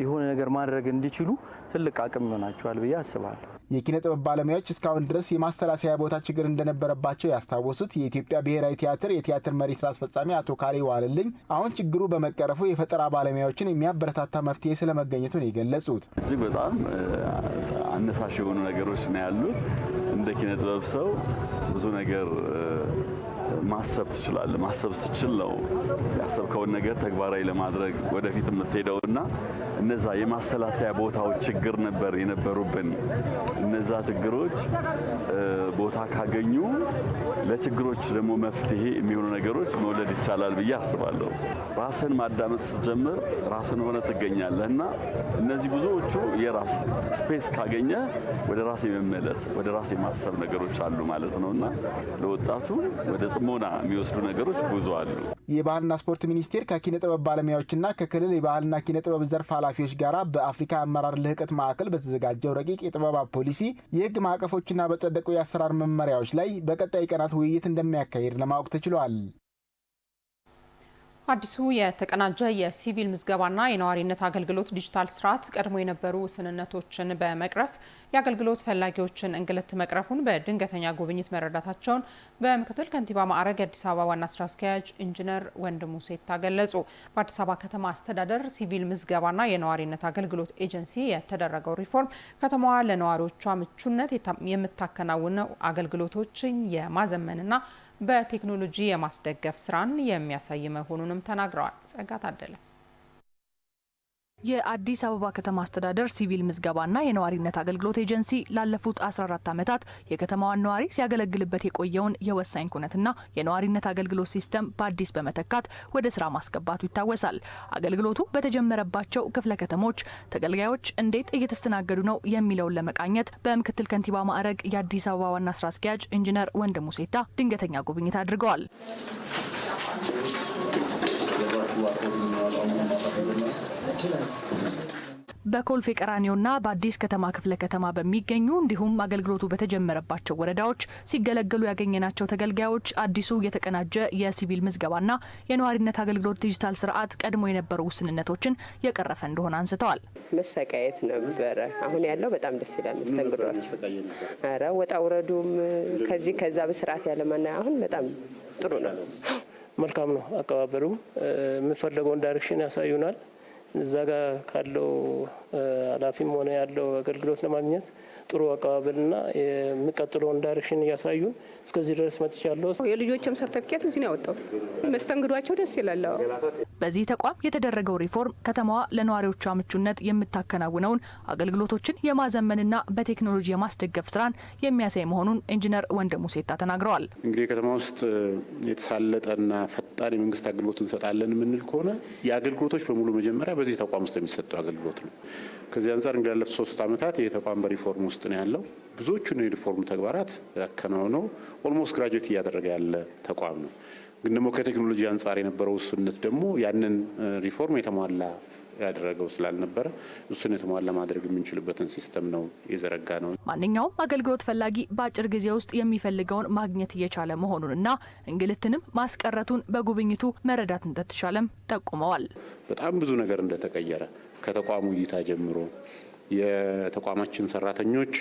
የሆነ ነገር ማድረግ እንዲችሉ ትልቅ አቅም ይሆናቸዋል ብዬ አስባለሁ። የኪነ ጥበብ ባለሙያዎች እስካሁን ድረስ የማሰላሰያ ቦታ ችግር እንደነበረባቸው ያስታወሱት የኢትዮጵያ ብሔራዊ ቲያትር የቲያትር መሪ ስራ አስፈጻሚ አቶ ካሌ ዋልልኝ አሁን ችግሩ በመቀረፉ የፈጠራ ባለሙያዎችን የሚያበረታታ መፍትሄ ስለመገኘቱ ነው የገለጹት። እጅግ በጣም አነሳሽ የሆኑ ነገሮች ነው ያሉት። እንደ ኪነ ጥበብ ሰው ብዙ ነገር ማሰብ ትችላለህ። ማሰብ ስትችል ነው ያሰብከውን ነገር ተግባራዊ ለማድረግ ወደፊት የምትሄደውና እነዛ የማሰላሰያ ቦታዎች ችግር ነበር የነበሩብን። እነዛ ችግሮች ቦታ ካገኙ ለችግሮች ደግሞ መፍትሄ የሚሆኑ ነገሮች መውለድ ይቻላል ብዬ አስባለሁ። ራስን ማዳመጥ ስትጀምር ራስን ሆነ ትገኛለህና እነዚህ ብዙዎቹ የራስ ስፔስ ካገኘ ወደ ራስ የመመለስ ወደ ራስ የማሰብ ነገሮች አሉ ማለት ነውና ለወጣቱ ወደ ጥሞና የሚወስዱ ነገሮች ብዙ አሉ። የባህልና ስፖርት ሚኒስቴር ከኪነ ጥበብ ባለሙያዎችና ከክልል የባህልና ኪነ ጥበብ ዘርፍ ኃላፊዎች ጋር በአፍሪካ አመራር ልህቀት ማዕከል በተዘጋጀው ረቂቅ የጥበባት ፖሊሲ የህግ ማዕቀፎችና በጸደቁ የአሰራር መመሪያዎች ላይ በቀጣይ ቀናት ውይይት እንደሚያካሂድ ለማወቅ ተችሏል። አዲሱ የተቀናጀ የሲቪል ምዝገባና የነዋሪነት አገልግሎት ዲጂታል ስርዓት ቀድሞ የነበሩ ውስንነቶችን በመቅረፍ የአገልግሎት ፈላጊዎችን እንግልት መቅረፉን በድንገተኛ ጉብኝት መረዳታቸውን በምክትል ከንቲባ ማዕረግ የአዲስ አበባ ዋና ስራ አስኪያጅ ኢንጂነር ወንድሙ ሴታ ገለጹ። በአዲስ አበባ ከተማ አስተዳደር ሲቪል ምዝገባና የነዋሪነት አገልግሎት ኤጀንሲ የተደረገው ሪፎርም ከተማዋ ለነዋሪዎቿ ምቹነት የምታከናውነው አገልግሎቶችን የማዘመንና በቴክኖሎጂ የማስደገፍ ስራን የሚያሳይ መሆኑንም ተናግረዋል። ጸጋ ታደለ የአዲስ አበባ ከተማ አስተዳደር ሲቪል ምዝገባና የነዋሪነት አገልግሎት ኤጀንሲ ላለፉት 14 ዓመታት የከተማዋን ነዋሪ ሲያገለግልበት የቆየውን የወሳኝ ኩነትና የነዋሪነት አገልግሎት ሲስተም በአዲስ በመተካት ወደ ስራ ማስገባቱ ይታወሳል። አገልግሎቱ በተጀመረባቸው ክፍለ ከተሞች ተገልጋዮች እንዴት እየተስተናገዱ ነው የሚለውን ለመቃኘት በምክትል ከንቲባ ማዕረግ የአዲስ አበባ ዋና ስራ አስኪያጅ ኢንጂነር ወንድሙ ሴታ ድንገተኛ ጉብኝት አድርገዋል። በኮልፌ ቀራኒዮና በአዲስ ከተማ ክፍለ ከተማ በሚገኙ እንዲሁም አገልግሎቱ በተጀመረባቸው ወረዳዎች ሲገለገሉ ያገኘናቸው ተገልጋዮች አዲሱ የተቀናጀ የሲቪል ምዝገባና የነዋሪነት አገልግሎት ዲጂታል ስርዓት ቀድሞ የነበሩ ውስንነቶችን የቀረፈ እንደሆነ አንስተዋል። መሰቃየት ነበረ። አሁን ያለው በጣም ደስ ይላል። መስተንግዷቸው ኧረ ወጣ ውረዱም ከዚህ ከዛ በስርዓት ያለማና አሁን በጣም ጥሩ ነው። መልካም ነው። አቀባበሉ የምንፈልገውን ዳይሬክሽን ያሳዩናል። እዛ ጋር ካለው ኃላፊም ሆነ ያለው አገልግሎት ለማግኘት ጥሩ አቀባበልና የሚቀጥለውን ዳይሬክሽን እያሳዩን እስከዚህ ድረስ መጥቻለሁ። የልጆችም ሰርተፊኬት እዚህ ነው ያወጣው። መስተንግዷቸው ደስ ይላል። በዚህ ተቋም የተደረገው ሪፎርም ከተማዋ ለነዋሪዎቿ ምቹነት የምታከናውነውን አገልግሎቶችን የማዘመንና በቴክኖሎጂ የማስደገፍ ስራን የሚያሳይ መሆኑን ኢንጂነር ወንድሙ ሴታ ተናግረዋል። እንግዲህ ከተማ ውስጥ የተሳለጠና ፈጣን የመንግስት አገልግሎት እንሰጣለን የምንል ከሆነ የአገልግሎቶች በሙሉ መጀመሪያ በዚህ ተቋም ውስጥ የሚሰጠው አገልግሎት ነው። ከዚህ አንጻር እንግዲህ ያለፉት 3 ዓመታት ይሄ ተቋም በሪፎርም ውስጥ ነው ያለው። ብዙዎቹን የሪፎርም ተግባራት ያከናውነው ኦልሞስት ግራጁዌት እያደረገ ያለ ተቋም ነው። ግን ደግሞ ከቴክኖሎጂ አንጻር የነበረው ውስንነት ደግሞ ያንን ሪፎርም የተሟላ ያደረገው ስላልነበረ እሱን የተሟላ ማድረግ የምንችልበትን ሲስተም ነው የዘረጋ ነው። ማንኛውም አገልግሎት ፈላጊ በአጭር ጊዜ ውስጥ የሚፈልገውን ማግኘት እየቻለ መሆኑንና እንግልትንም ማስቀረቱን በጉብኝቱ መረዳት እንደተቻለም ጠቁመዋል። በጣም ብዙ ነገር እንደተቀየረ ከተቋሙ እይታ ጀምሮ የተቋማችን ሰራተኞች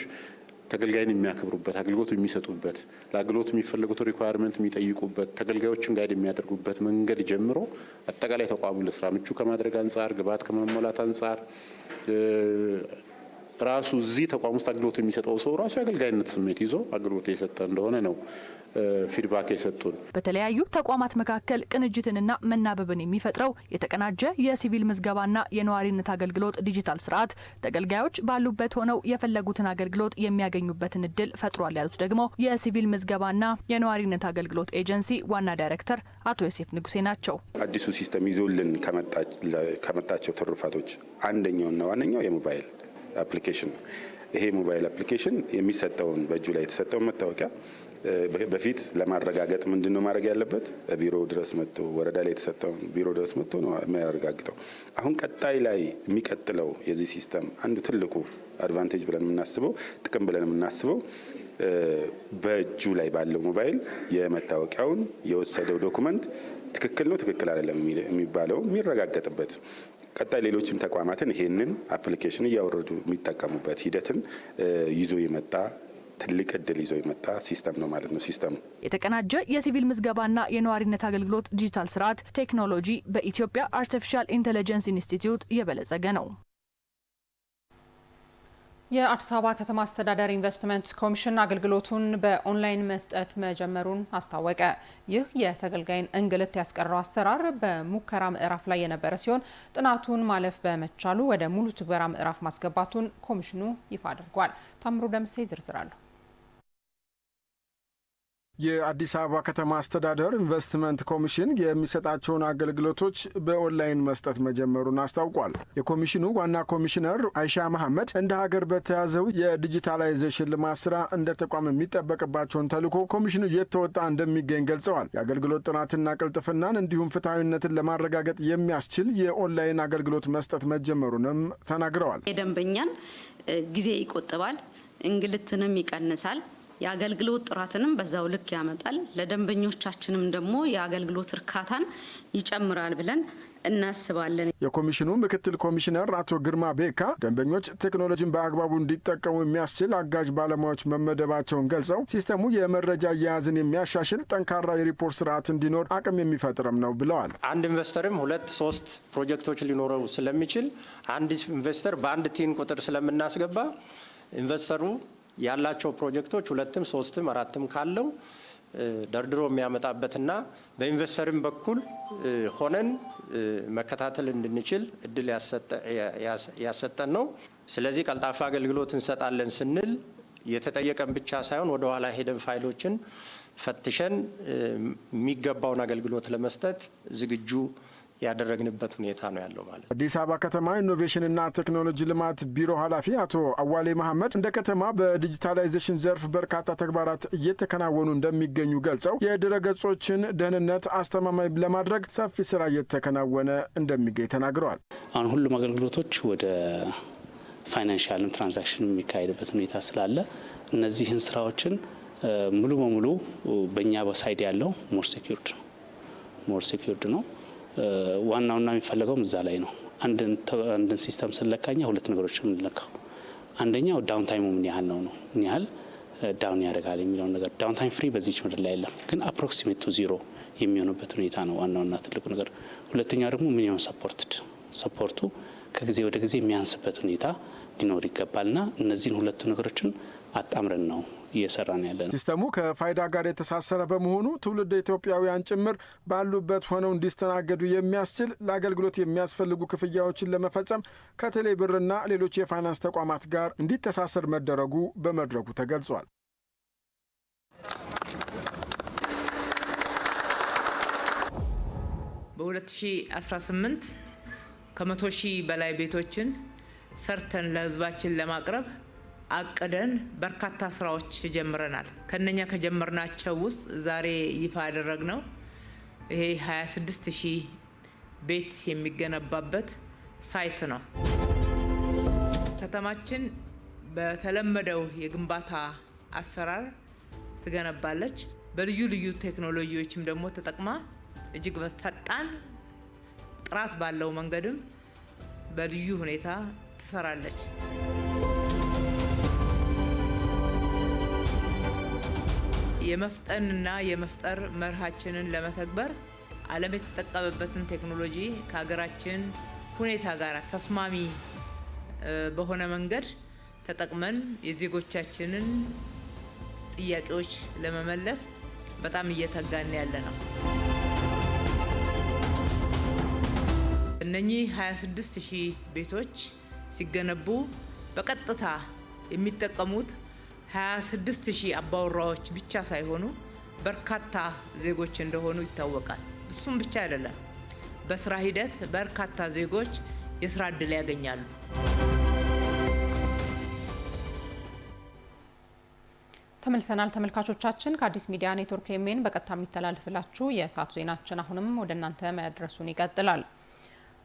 ተገልጋይን የሚያከብሩበት አገልግሎት የሚሰጡበት ለአገልግሎት የሚፈልጉት ሪኳየርመንት የሚጠይቁበት ተገልጋዮችን ጋይድ የሚያደርጉበት መንገድ ጀምሮ አጠቃላይ ተቋሙን ለስራ ምቹ ከማድረግ አንጻር ግብዓት ከማሟላት አንጻር ራሱ እዚህ ተቋም ውስጥ አገልግሎት የሚሰጠው ሰው ራሱ የአገልጋይነት ስሜት ይዞ አገልግሎት የሰጠ እንደሆነ ነው ፊድባክ የሰጡን። በተለያዩ ተቋማት መካከል ቅንጅትንና መናበብን የሚፈጥረው የተቀናጀ የሲቪል ምዝገባና የነዋሪነት አገልግሎት ዲጂታል ስርዓት ተገልጋዮች ባሉበት ሆነው የፈለጉትን አገልግሎት የሚያገኙበትን እድል ፈጥሯል ያሉት ደግሞ የሲቪል ምዝገባና የነዋሪነት አገልግሎት ኤጀንሲ ዋና ዳይሬክተር አቶ ዮሴፍ ንጉሴ ናቸው። አዲሱ ሲስተም ይዞልን ከመጣቸው ትሩፋቶች አንደኛውና ዋነኛው የሞባይል አፕሊኬሽን። ይሄ ሞባይል አፕሊኬሽን የሚሰጠውን በእጁ ላይ የተሰጠውን መታወቂያ በፊት ለማረጋገጥ ምንድነው ማድረግ ያለበት? ቢሮ ድረስ መጥቶ ወረዳ ላይ የተሰጠውን ቢሮ ድረስ መጥቶ ነው የሚያረጋግጠው። አሁን ቀጣይ ላይ የሚቀጥለው የዚህ ሲስተም አንዱ ትልቁ አድቫንቴጅ ብለን የምናስበው ጥቅም ብለን የምናስበው በእጁ ላይ ባለው ሞባይል የመታወቂያውን የወሰደው ዶኩመንት ትክክል ነው ትክክል አይደለም የሚባለው የሚረጋገጥበት ቀጣይ ሌሎችም ተቋማትን ይሄንን አፕሊኬሽን እያወረዱ የሚጠቀሙበት ሂደትን ይዞ የመጣ ትልቅ እድል ይዞ የመጣ ሲስተም ነው ማለት ነው። ሲስተሙ የተቀናጀ የሲቪል ምዝገባና የነዋሪነት አገልግሎት ዲጂታል ስርዓት ቴክኖሎጂ በኢትዮጵያ አርቲፊሻል ኢንተለጀንስ ኢንስቲትዩት እየበለጸገ ነው። የአዲስ አበባ ከተማ አስተዳደር ኢንቨስትመንት ኮሚሽን አገልግሎቱን በኦንላይን መስጠት መጀመሩን አስታወቀ። ይህ የተገልጋይን እንግልት ያስቀረው አሰራር በሙከራ ምዕራፍ ላይ የነበረ ሲሆን ጥናቱን ማለፍ በመቻሉ ወደ ሙሉ ትግበራ ምዕራፍ ማስገባቱን ኮሚሽኑ ይፋ አድርጓል። ታምሩ ደምሴ ዝርዝር አለው። የአዲስ አበባ ከተማ አስተዳደር ኢንቨስትመንት ኮሚሽን የሚሰጣቸውን አገልግሎቶች በኦንላይን መስጠት መጀመሩን አስታውቋል። የኮሚሽኑ ዋና ኮሚሽነር አይሻ መሐመድ እንደ ሀገር በተያዘው የዲጂታላይዜሽን ልማት ስራ እንደ ተቋም የሚጠበቅባቸውን ተልዕኮ ኮሚሽኑ እየተወጣ እንደሚገኝ ገልጸዋል። የአገልግሎት ጥራትና ቅልጥፍናን እንዲሁም ፍትሐዊነትን ለማረጋገጥ የሚያስችል የኦንላይን አገልግሎት መስጠት መጀመሩንም ተናግረዋል። የደንበኛን ጊዜ ይቆጥባል፣ እንግልትንም ይቀንሳል፣ የአገልግሎት ጥራትንም በዛው ልክ ያመጣል። ለደንበኞቻችንም ደግሞ የአገልግሎት እርካታን ይጨምራል ብለን እናስባለን። የኮሚሽኑ ምክትል ኮሚሽነር አቶ ግርማ ቤካ ደንበኞች ቴክኖሎጂን በአግባቡ እንዲጠቀሙ የሚያስችል አጋዥ ባለሙያዎች መመደባቸውን ገልጸው ሲስተሙ የመረጃ አያያዝን የሚያሻሽል ጠንካራ የሪፖርት ስርዓት እንዲኖር አቅም የሚፈጥርም ነው ብለዋል። አንድ ኢንቨስተርም 2-3 ፕሮጀክቶች ሊኖረው ስለሚችል አንድ ኢንቨስተር በአንድ ቲን ቁጥር ስለምናስገባ ኢንቨስተሩ ያላቸው ፕሮጀክቶች 2ም 3ም 4ም ካለው ደርድሮ የሚያመጣበትና በኢንቨስተርም በኩል ሆነን መከታተል እንድንችል እድል ያሰጠን ነው። ስለዚህ ቀልጣፋ አገልግሎት እንሰጣለን ስንል የተጠየቀን ብቻ ሳይሆን ወደ ኋላ ሄደን ፋይሎችን ፈትሸን የሚገባውን አገልግሎት ለመስጠት ዝግጁ ያደረግንበት ሁኔታ ነው ያለው ማለት ነው። አዲስ አበባ ከተማ ኢኖቬሽንና ቴክኖሎጂ ልማት ቢሮ ኃላፊ አቶ አዋሌ መሐመድ እንደ ከተማ በዲጂታላይዜሽን ዘርፍ በርካታ ተግባራት እየተከናወኑ እንደሚገኙ ገልጸው የድረገጾችን ደህንነት አስተማማኝ ለማድረግ ሰፊ ስራ እየተከናወነ እንደሚገኝ ተናግረዋል። አሁን ሁሉም አገልግሎቶች ወደ ፋይናንሻልም ትራንዛክሽን የሚካሄድበት ሁኔታ ስላለ እነዚህን ስራዎችን ሙሉ በሙሉ በእኛ በሳይድ ያለው ሞር ሴኪዩርድ ነው። ዋናውና የሚፈለገውም እዛ ላይ ነው። አንድን ሲስተም ስንለካኛ 2 ነገሮች የምንለካው አንደኛው ዳውን ታይሙ ምን ያህል ነው ምን ያህል ዳውን ያደርጋል የሚለውን ነገር። ዳውን ታይም ፍሪ በዚች ምድር ላይ የለም፣ ግን አፕሮክሲሜት ቱ 0 የሚሆንበት ሁኔታ ነው ዋናውና ትልቁ ነገር። ሁለተኛው ደግሞ ምን ይሆን ሰፖርቱ ከጊዜ ወደ ጊዜ የሚያንስበት ሁኔታ ሊኖር ይገባልና እነዚህን 2 ነገሮችን አጣምረን ነው እየሰራን ያለነው። ሲስተሙ ከፋይዳ ጋር የተሳሰረ በመሆኑ ትውልድ ኢትዮጵያውያን ጭምር ባሉበት ሆነው እንዲስተናገዱ የሚያስችል ለአገልግሎት የሚያስፈልጉ ክፍያዎችን ለመፈጸም ከቴሌ ብርና ሌሎች የፋይናንስ ተቋማት ጋር እንዲተሳሰር መደረጉ በመድረኩ ተገልጿል። በ2018 ከ100 ሺህ በላይ ቤቶችን ሰርተን ለህዝባችን ለማቅረብ አቅደን በርካታ ስራዎች ጀምረናል። ከነኛ ከጀመርናቸው ውስጥ ዛሬ ይፋ ያደረግነው ይሄ 26000 ቤት የሚገነባበት ሳይት ነው። ከተማችን በተለመደው የግንባታ አሰራር ትገነባለች። በልዩ ልዩ ቴክኖሎጂዎችም ደግሞ ተጠቅማ እጅግ ፈጣን ጥራት ባለው መንገድም በልዩ ሁኔታ ትሰራለች። የመፍጠንና የመፍጠር መርሃችንን ለመተግበር ዓለም የተጠቀመበትን ቴክኖሎጂ ከሀገራችን ሁኔታ ጋር ተስማሚ በሆነ መንገድ ተጠቅመን የዜጎቻችንን ጥያቄዎች ለመመለስ በጣም እየተጋን ያለ ነው። እነኚህ 26000 ቤቶች ሲገነቡ በቀጥታ የሚጠቀሙት 26000 አባወራዎች ብቻ ሳይሆኑ በርካታ ዜጎች እንደሆኑ ይታወቃል። እሱም ብቻ አይደለም፣ በስራ ሂደት በርካታ ዜጎች የስራ ዕድል ያገኛሉ። ተመልሰናል ተመልካቾቻችን። ከአዲስ ሚዲያ ኔትወርክ ኤምኤን በቀጥታ የሚተላለፍላችሁ የሰዓቱ ዜናችን አሁንም ወደ እናንተ መድረሱን ይቀጥላል።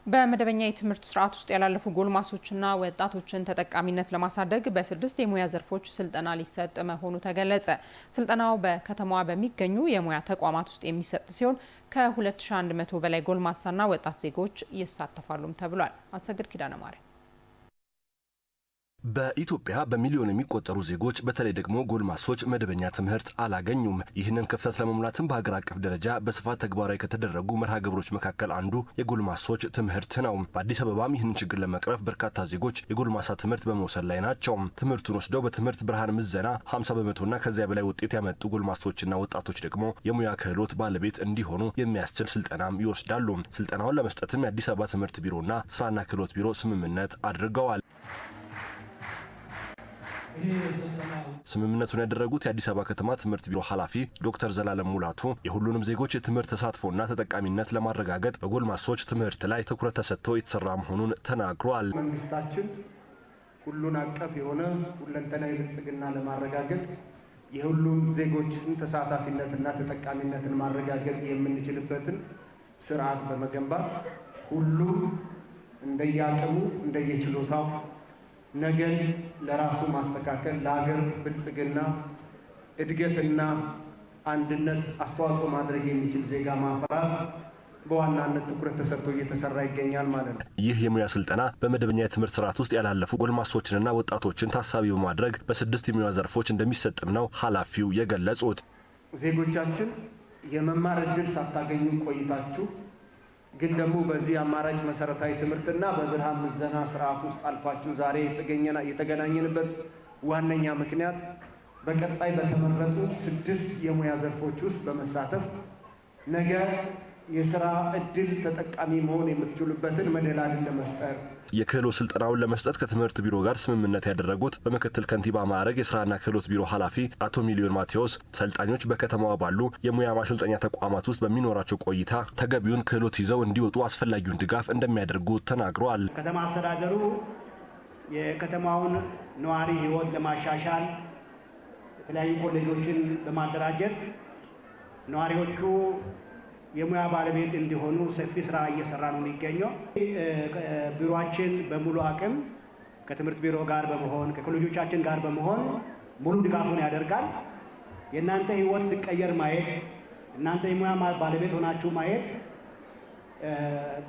በመደበኛ የትምህርት ስርዓት ውስጥ ያላለፉ ጎልማሶችና ወጣቶችን ተጠቃሚነት ለማሳደግ በ6 የሙያ ዘርፎች ስልጠና ሊሰጥ መሆኑ ተገለጸ። ስልጠናው በከተማዋ በሚገኙ የሙያ ተቋማት ውስጥ የሚሰጥ ሲሆን ከ2100 በላይ ጎልማሳና ወጣት ዜጎች ይሳተፋሉም ተብሏል። አሰግድ ኪዳነ ማርያም። በኢትዮጵያ በሚሊዮን የሚቆጠሩ ዜጎች በተለይ ደግሞ ጎልማሶች መደበኛ ትምህርት አላገኙም። ይህንን ክፍተት ለመሙላትም በሀገር አቀፍ ደረጃ በስፋት ተግባራዊ ከተደረጉ መርሃ ግብሮች መካከል አንዱ የጎልማሶች ትምህርት ነው። በአዲስ አበባም ይህንን ችግር ለመቅረፍ በርካታ ዜጎች የጎልማሳ ትምህርት በመውሰድ ላይ ናቸው። ትምህርቱን ወስደው በትምህርት ብርሃን ምዘና 50 በመቶና ከዚያ በላይ ውጤት ያመጡ ጎልማሶችና ወጣቶች ደግሞ የሙያ ክህሎት ባለቤት እንዲሆኑ የሚያስችል ስልጠናም ይወስዳሉ። ስልጠናውን ለመስጠትም የአዲስ አበባ ትምህርት ቢሮና ስራና ክህሎት ቢሮ ስምምነት አድርገዋል። ስምምነቱን ያደረጉት የአዲስ አበባ ከተማ ትምህርት ቢሮ ኃላፊ ዶክተር ዘላለም ሙላቱ የሁሉንም ዜጎች የትምህርት ተሳትፎና ተጠቃሚነት ለማረጋገጥ በጎልማሶች ትምህርት ላይ ትኩረት ተሰጥቶ የተሰራ መሆኑን ተናግሯል። መንግስታችን ሁሉን አቀፍ የሆነ ሁለንተናዊ ብልጽግና ለማረጋገጥ የሁሉም ዜጎችን ተሳታፊነትና ተጠቃሚነትን ማረጋገጥ የምንችልበትን ስርዓት በመገንባት ሁሉም እንደየአቅሙ እንደየችሎታው ነገን ለራሱ ማስተካከል ለሀገር ብልጽግና እድገትና አንድነት አስተዋጽኦ ማድረግ የሚችል ዜጋ ማፍራት በዋናነት ትኩረት ተሰጥቶ እየተሰራ ይገኛል ማለት ነው። ይህ የሙያ ስልጠና በመደበኛ የትምህርት ስርዓት ውስጥ ያላለፉ ጎልማሶችንና ወጣቶችን ታሳቢ በማድረግ በ6 የሙያ ዘርፎች እንደሚሰጥም ነው ኃላፊው የገለጹት። ዜጎቻችን የመማር እድል ሳታገኙ ቆይታችሁ ግን ደግሞ በዚህ አማራጭ መሰረታዊ ትምህርትና በብርሃን ምዘና ስርዓት ውስጥ አልፋችሁ ዛሬ የተገናኘንበት ዋነኛ ምክንያት በቀጣይ በተመረጡ 6 የሙያ ዘርፎች ውስጥ በመሳተፍ ነገ የስራ እድል ተጠቃሚ መሆን የምትችሉበትን መደላድል ለመፍጠር የክህሎት ስልጠናውን ለመስጠት ከትምህርት ቢሮ ጋር ስምምነት ያደረጉት በምክትል ከንቲባ ማዕረግ የስራና ክህሎት ቢሮ ኃላፊ አቶ ሚሊዮን ማቴዎስ ሰልጣኞች በከተማዋ ባሉ የሙያ ማሰልጠኛ ተቋማት ውስጥ በሚኖራቸው ቆይታ ተገቢውን ክህሎት ይዘው እንዲወጡ አስፈላጊውን ድጋፍ እንደሚያደርጉ ተናግረዋል። ከተማ አስተዳደሩ የከተማውን ነዋሪ ህይወት ለማሻሻል የተለያዩ ኮሌጆችን በማደራጀት ነዋሪዎቹ የሙያ ባለቤት እንዲሆኑ ሰፊ ስራ እየሰራ ነው የሚገኘው። ቢሮአችን በሙሉ አቅም ከትምህርት ቢሮ ጋር በመሆን ከኮሌጆቻችን ጋር በመሆን ሙሉ ድጋፉን ያደርጋል። የእናንተ ህይወት ሲቀየር ማየት፣ እናንተ የሙያ ባለቤት ሆናችሁ ማየት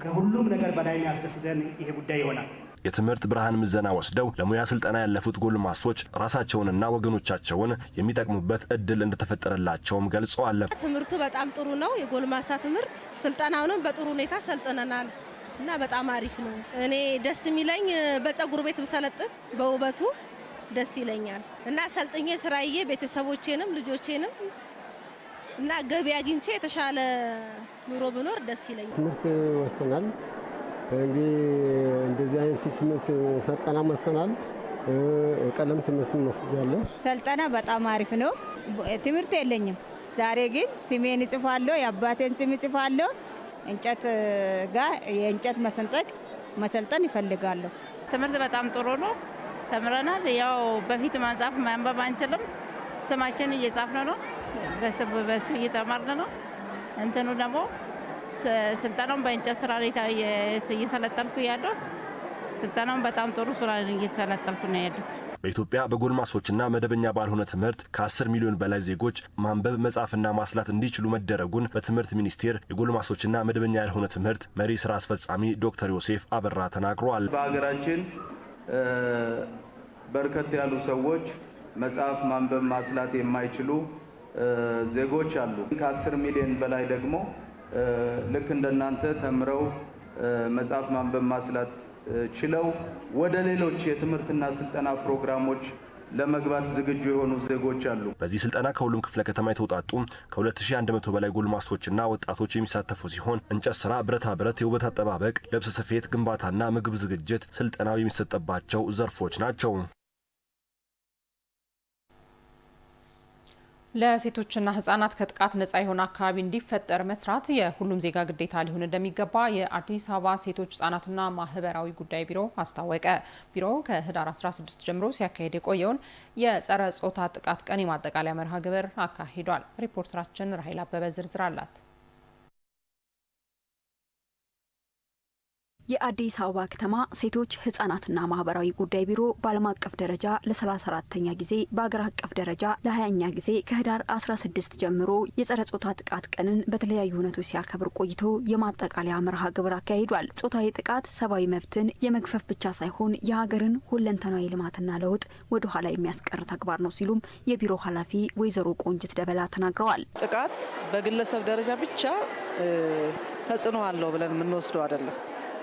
ከሁሉም ነገር በላይ የሚያስደስተን ይሄ ጉዳይ ይሆናል። የትምህርት ብርሃን ምዘና ወስደው ለሙያ ስልጠና ያለፉት ጎልማሶች ራሳቸውንና ወገኖቻቸውን የሚጠቅሙበት እድል እንደተፈጠረላቸውም ገልጸዋል። ትምህርቱ በጣም ጥሩ ነው። የጎልማሳ ትምህርት ስልጠናውንም በጥሩ ሁኔታ ሰልጥነናል እና በጣም አሪፍ ነው። እኔ ደስ የሚለኝ በፀጉር ቤት ብሰለጥን በውበቱ ደስ ይለኛል እና ሰልጥኜ ስራዬ ቤተሰቦቼንም ልጆቼንም እና ገቢ አግኝቼ የተሻለ ኑሮ ብኖር ደስ ይለኛል። ትምህርት ወስደናል። እንደዚህ አይነት ትምህርት ስልጠና ወስደናል። ቀለም ትምህርት ወስጃለሁ። ስልጠና በጣም አሪፍ ነው። ትምህርት የለኝም። ዛሬ ግን ስሜን እጽፋለሁ፣ የአባቴን ስም እጽፋለሁ። እንጨት ጋር የእንጨት መሰንጠቅ መሰልጠን ይፈልጋለሁ። ትምህርት በጣም ጥሩ ነው። ተምረናል። ያው በፊት መጻፍ ማንበብ አንችልም። ስማችን እየጻፍን ነው። በሱ እየተማርን ነው። እንትኑ ደግሞ ስልጠናውን በእንጨት ስራ ላይ እየሰለጠንኩ ያለሁት። ስልጠናውን በጣም ጥሩ ስራ እየሰለጠንኩ ነው ያለሁት። በኢትዮጵያ በጎልማሶችና መደበኛ ባልሆነ ትምህርት ከ10 ሚሊዮን በላይ ዜጎች ማንበብ መጻፍና ማስላት እንዲችሉ መደረጉን በትምህርት ሚኒስቴር የጎልማሶችና መደበኛ ያልሆነ ትምህርት መሪ ስራ አስፈጻሚ ዶክተር ዮሴፍ አበራ ተናግረዋል። በሀገራችን በርከት ያሉ ሰዎች መጻፍ ማንበብ ማስላት የማይችሉ ዜጎች አሉ። ከ10 ሚሊዮን በላይ ደግሞ ልክ እንደናንተ ተምረው መጻፍ ማንበብ ማስላት ችለው ወደ ሌሎች የትምህርትና ስልጠና ፕሮግራሞች ለመግባት ዝግጁ የሆኑ ዜጎች አሉ። በዚህ ስልጠና ከሁሉም ክፍለ ከተማ የተውጣጡ ከ2100 በላይ ጎልማሶችና ወጣቶች የሚሳተፉ ሲሆን እንጨት ስራ፣ ብረታ ብረት፣ የውበት አጠባበቅ፣ ልብስ ስፌት፣ ግንባታና ምግብ ዝግጅት ስልጠናው የሚሰጥባቸው ዘርፎች ናቸው። ለሴቶችና ህጻናት ከጥቃት ነጻ የሆነ አካባቢ እንዲፈጠር መስራት የሁሉም ዜጋ ግዴታ ሊሆን እንደሚገባ የአዲስ አበባ ሴቶች ህጻናትና ማህበራዊ ጉዳይ ቢሮ አስታወቀ። ቢሮው ከህዳር 16 ጀምሮ ሲያካሄድ የቆየውን የጸረ ጾታ ጥቃት ቀን የማጠቃለያ መርሃ ግብር አካሂዷል። ሪፖርተራችን ራሄል አበበ ዝርዝር አላት። የአዲስ አበባ ከተማ ሴቶች ህጻናትና ማህበራዊ ጉዳይ ቢሮ በዓለም አቀፍ ደረጃ ለ34ኛ ጊዜ በአገር አቀፍ ደረጃ ለ20ኛ ጊዜ ከህዳር 16 ጀምሮ የጸረ ጾታ ጥቃት ቀንን በተለያዩ ሁነቶች ሲያከብር ቆይቶ የማጠቃለያ መርሃ ግብር አካሂዷል። ጾታዊ ጥቃት ሰብአዊ መብትን የመግፈፍ ብቻ ሳይሆን የሀገርን ሁለንተናዊ ልማትና ለውጥ ወደ ኋላ የሚያስቀር ተግባር ነው ሲሉም የቢሮ ኃላፊ ወይዘሮ ቆንጅት ደበላ ተናግረዋል። ጥቃት በግለሰብ ደረጃ ብቻ ተጽዕኖ አለው ብለን የምንወስደው አይደለም።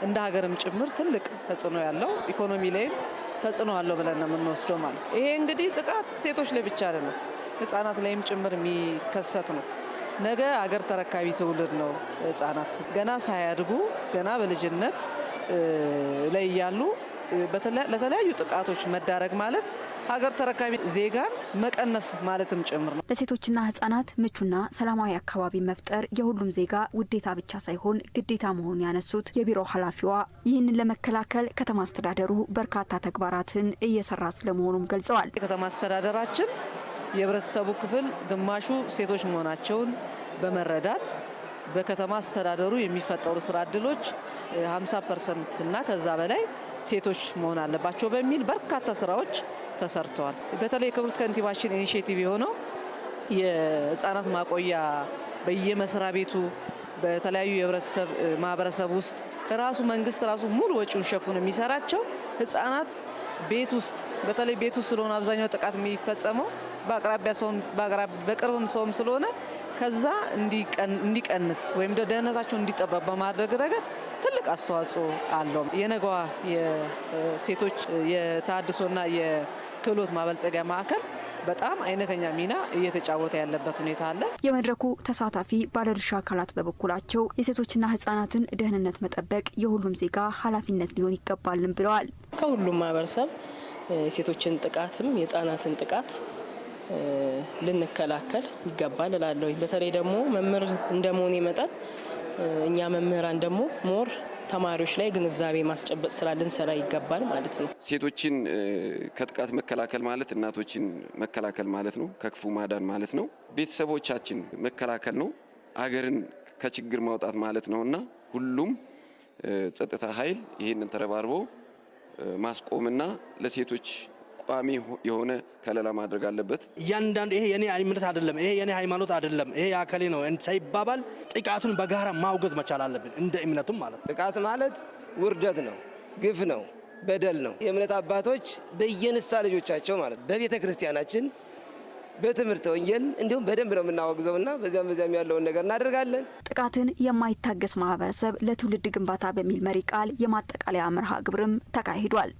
እንደ ሀገርም ጭምር ትልቅ ተጽዕኖ ያለው ኢኮኖሚ ላይም ተጽዕኖ አለው ብለን ነው የምንወስደው ማለት። ይሄ እንግዲህ ጥቃት ሴቶች ላይ ብቻ አይደለም፣ ህጻናት ላይም ጭምር የሚከሰት ነው። ነገ ሀገር ተረካቢ ትውልድ ነው። ህጻናት ገና ሳያድጉ ገና በልጅነት ላይ ያሉ ለተለያዩ ጥቃቶች መዳረግ ማለት ሀገር ተረካቢ ዜጋን መቀነስ ማለትም ጭምር ነው። ለሴቶችና ህጻናት ምቹና ሰላማዊ አካባቢ መፍጠር የሁሉም ዜጋ ውዴታ ብቻ ሳይሆን ግዴታ መሆኑን ያነሱት የቢሮ ኃላፊዋ ይህንን ለመከላከል ከተማ አስተዳደሩ በርካታ ተግባራትን እየሰራ ስለመሆኑም ገልጸዋል። የከተማ አስተዳደራችን የህብረተሰቡ ክፍል ግማሹ ሴቶች መሆናቸውን በመረዳት በከተማ አስተዳደሩ የሚፈጠሩ ስራ እድሎች 50% እና ከዛ በላይ ሴቶች መሆን አለባቸው በሚል በርካታ ስራዎች ተሰርተዋል። በተለይ ክብርት ከንቲባችን ኢኒሼቲቭ የሆነው የህፃናት ማቆያ በየመስሪያ ቤቱ በተለያዩ የህብረተሰብ ማህበረሰብ ውስጥ ራሱ መንግስት ራሱ ሙሉ ወጪውን ሸፍኖ የሚሰራቸው ህፃናት ቤት ውስጥ በተለይ ቤት ውስጥ ስለሆነ አብዛኛው ጥቃት የሚፈጸመው በአቅራቢያ ሰውም በቅርብም ሰውም ስለሆነ ከዛ እንዲቀንስ ወይም ደህንነታቸው እንዲጠበቅ በማድረግ ረገድ ትልቅ አስተዋጽኦ አለው። የነገዋ የሴቶች የተሃድሶና የክህሎት ማበልጸጊያ ማዕከል በጣም አይነተኛ ሚና እየተጫወተ ያለበት ሁኔታ አለ። የመድረኩ ተሳታፊ ባለድርሻ አካላት በበኩላቸው የሴቶችና ህጻናትን ደህንነት መጠበቅ የሁሉም ዜጋ ኃላፊነት ሊሆን ይገባልም ብለዋል። ከሁሉም ማህበረሰብ የሴቶችን ጥቃትም የህጻናትን ጥቃት ልንከላከል ይገባል እላለሁ። በተለይ ደግሞ መምህር እንደመሆን መጠን እኛ መምህራን ደግሞ ሞር ተማሪዎች ላይ ግንዛቤ ማስጨበጥ ስራ ልንሰራ ይገባል ማለት ነው። ሴቶችን ከጥቃት መከላከል ማለት እናቶችን መከላከል ማለት ነው። ከክፉ ማዳን ማለት ነው። ቤተሰቦቻችን መከላከል ነው። አገርን ከችግር ማውጣት ማለት ነውና ሁሉም ጸጥታ ኃይል ይህንን ተረባርቦ ማስቆምና ለሴቶች ቋሚ የሆነ ከለላ ማድረግ አለበት። እያንዳንዱ ይሄ የኔ እምነት አይደለም፣ ይሄ የኔ ሃይማኖት አይደለም፣ ይሄ ያከሌ ነው ሳይባባል ጥቃቱን በጋራ ማውገዝ መቻል አለብን። እንደ እምነቱም ማለት ጥቃት ማለት ውርደት ነው፣ ግፍ ነው፣ በደል ነው። የእምነት አባቶች በየንሳ ልጆቻቸው ማለት በቤተ ክርስቲያናችን በትምህርት ወንጌል እንዲሁም በደንብ ነው የምናወግዘውና በዚያም ያለውን ነገር እናደርጋለን። ጥቃትን የማይታገስ ማህበረሰብ ለትውልድ ግንባታ በሚል መሪ ቃል የማጠቃለያ መርሃ ግብርም ተካሂዷል።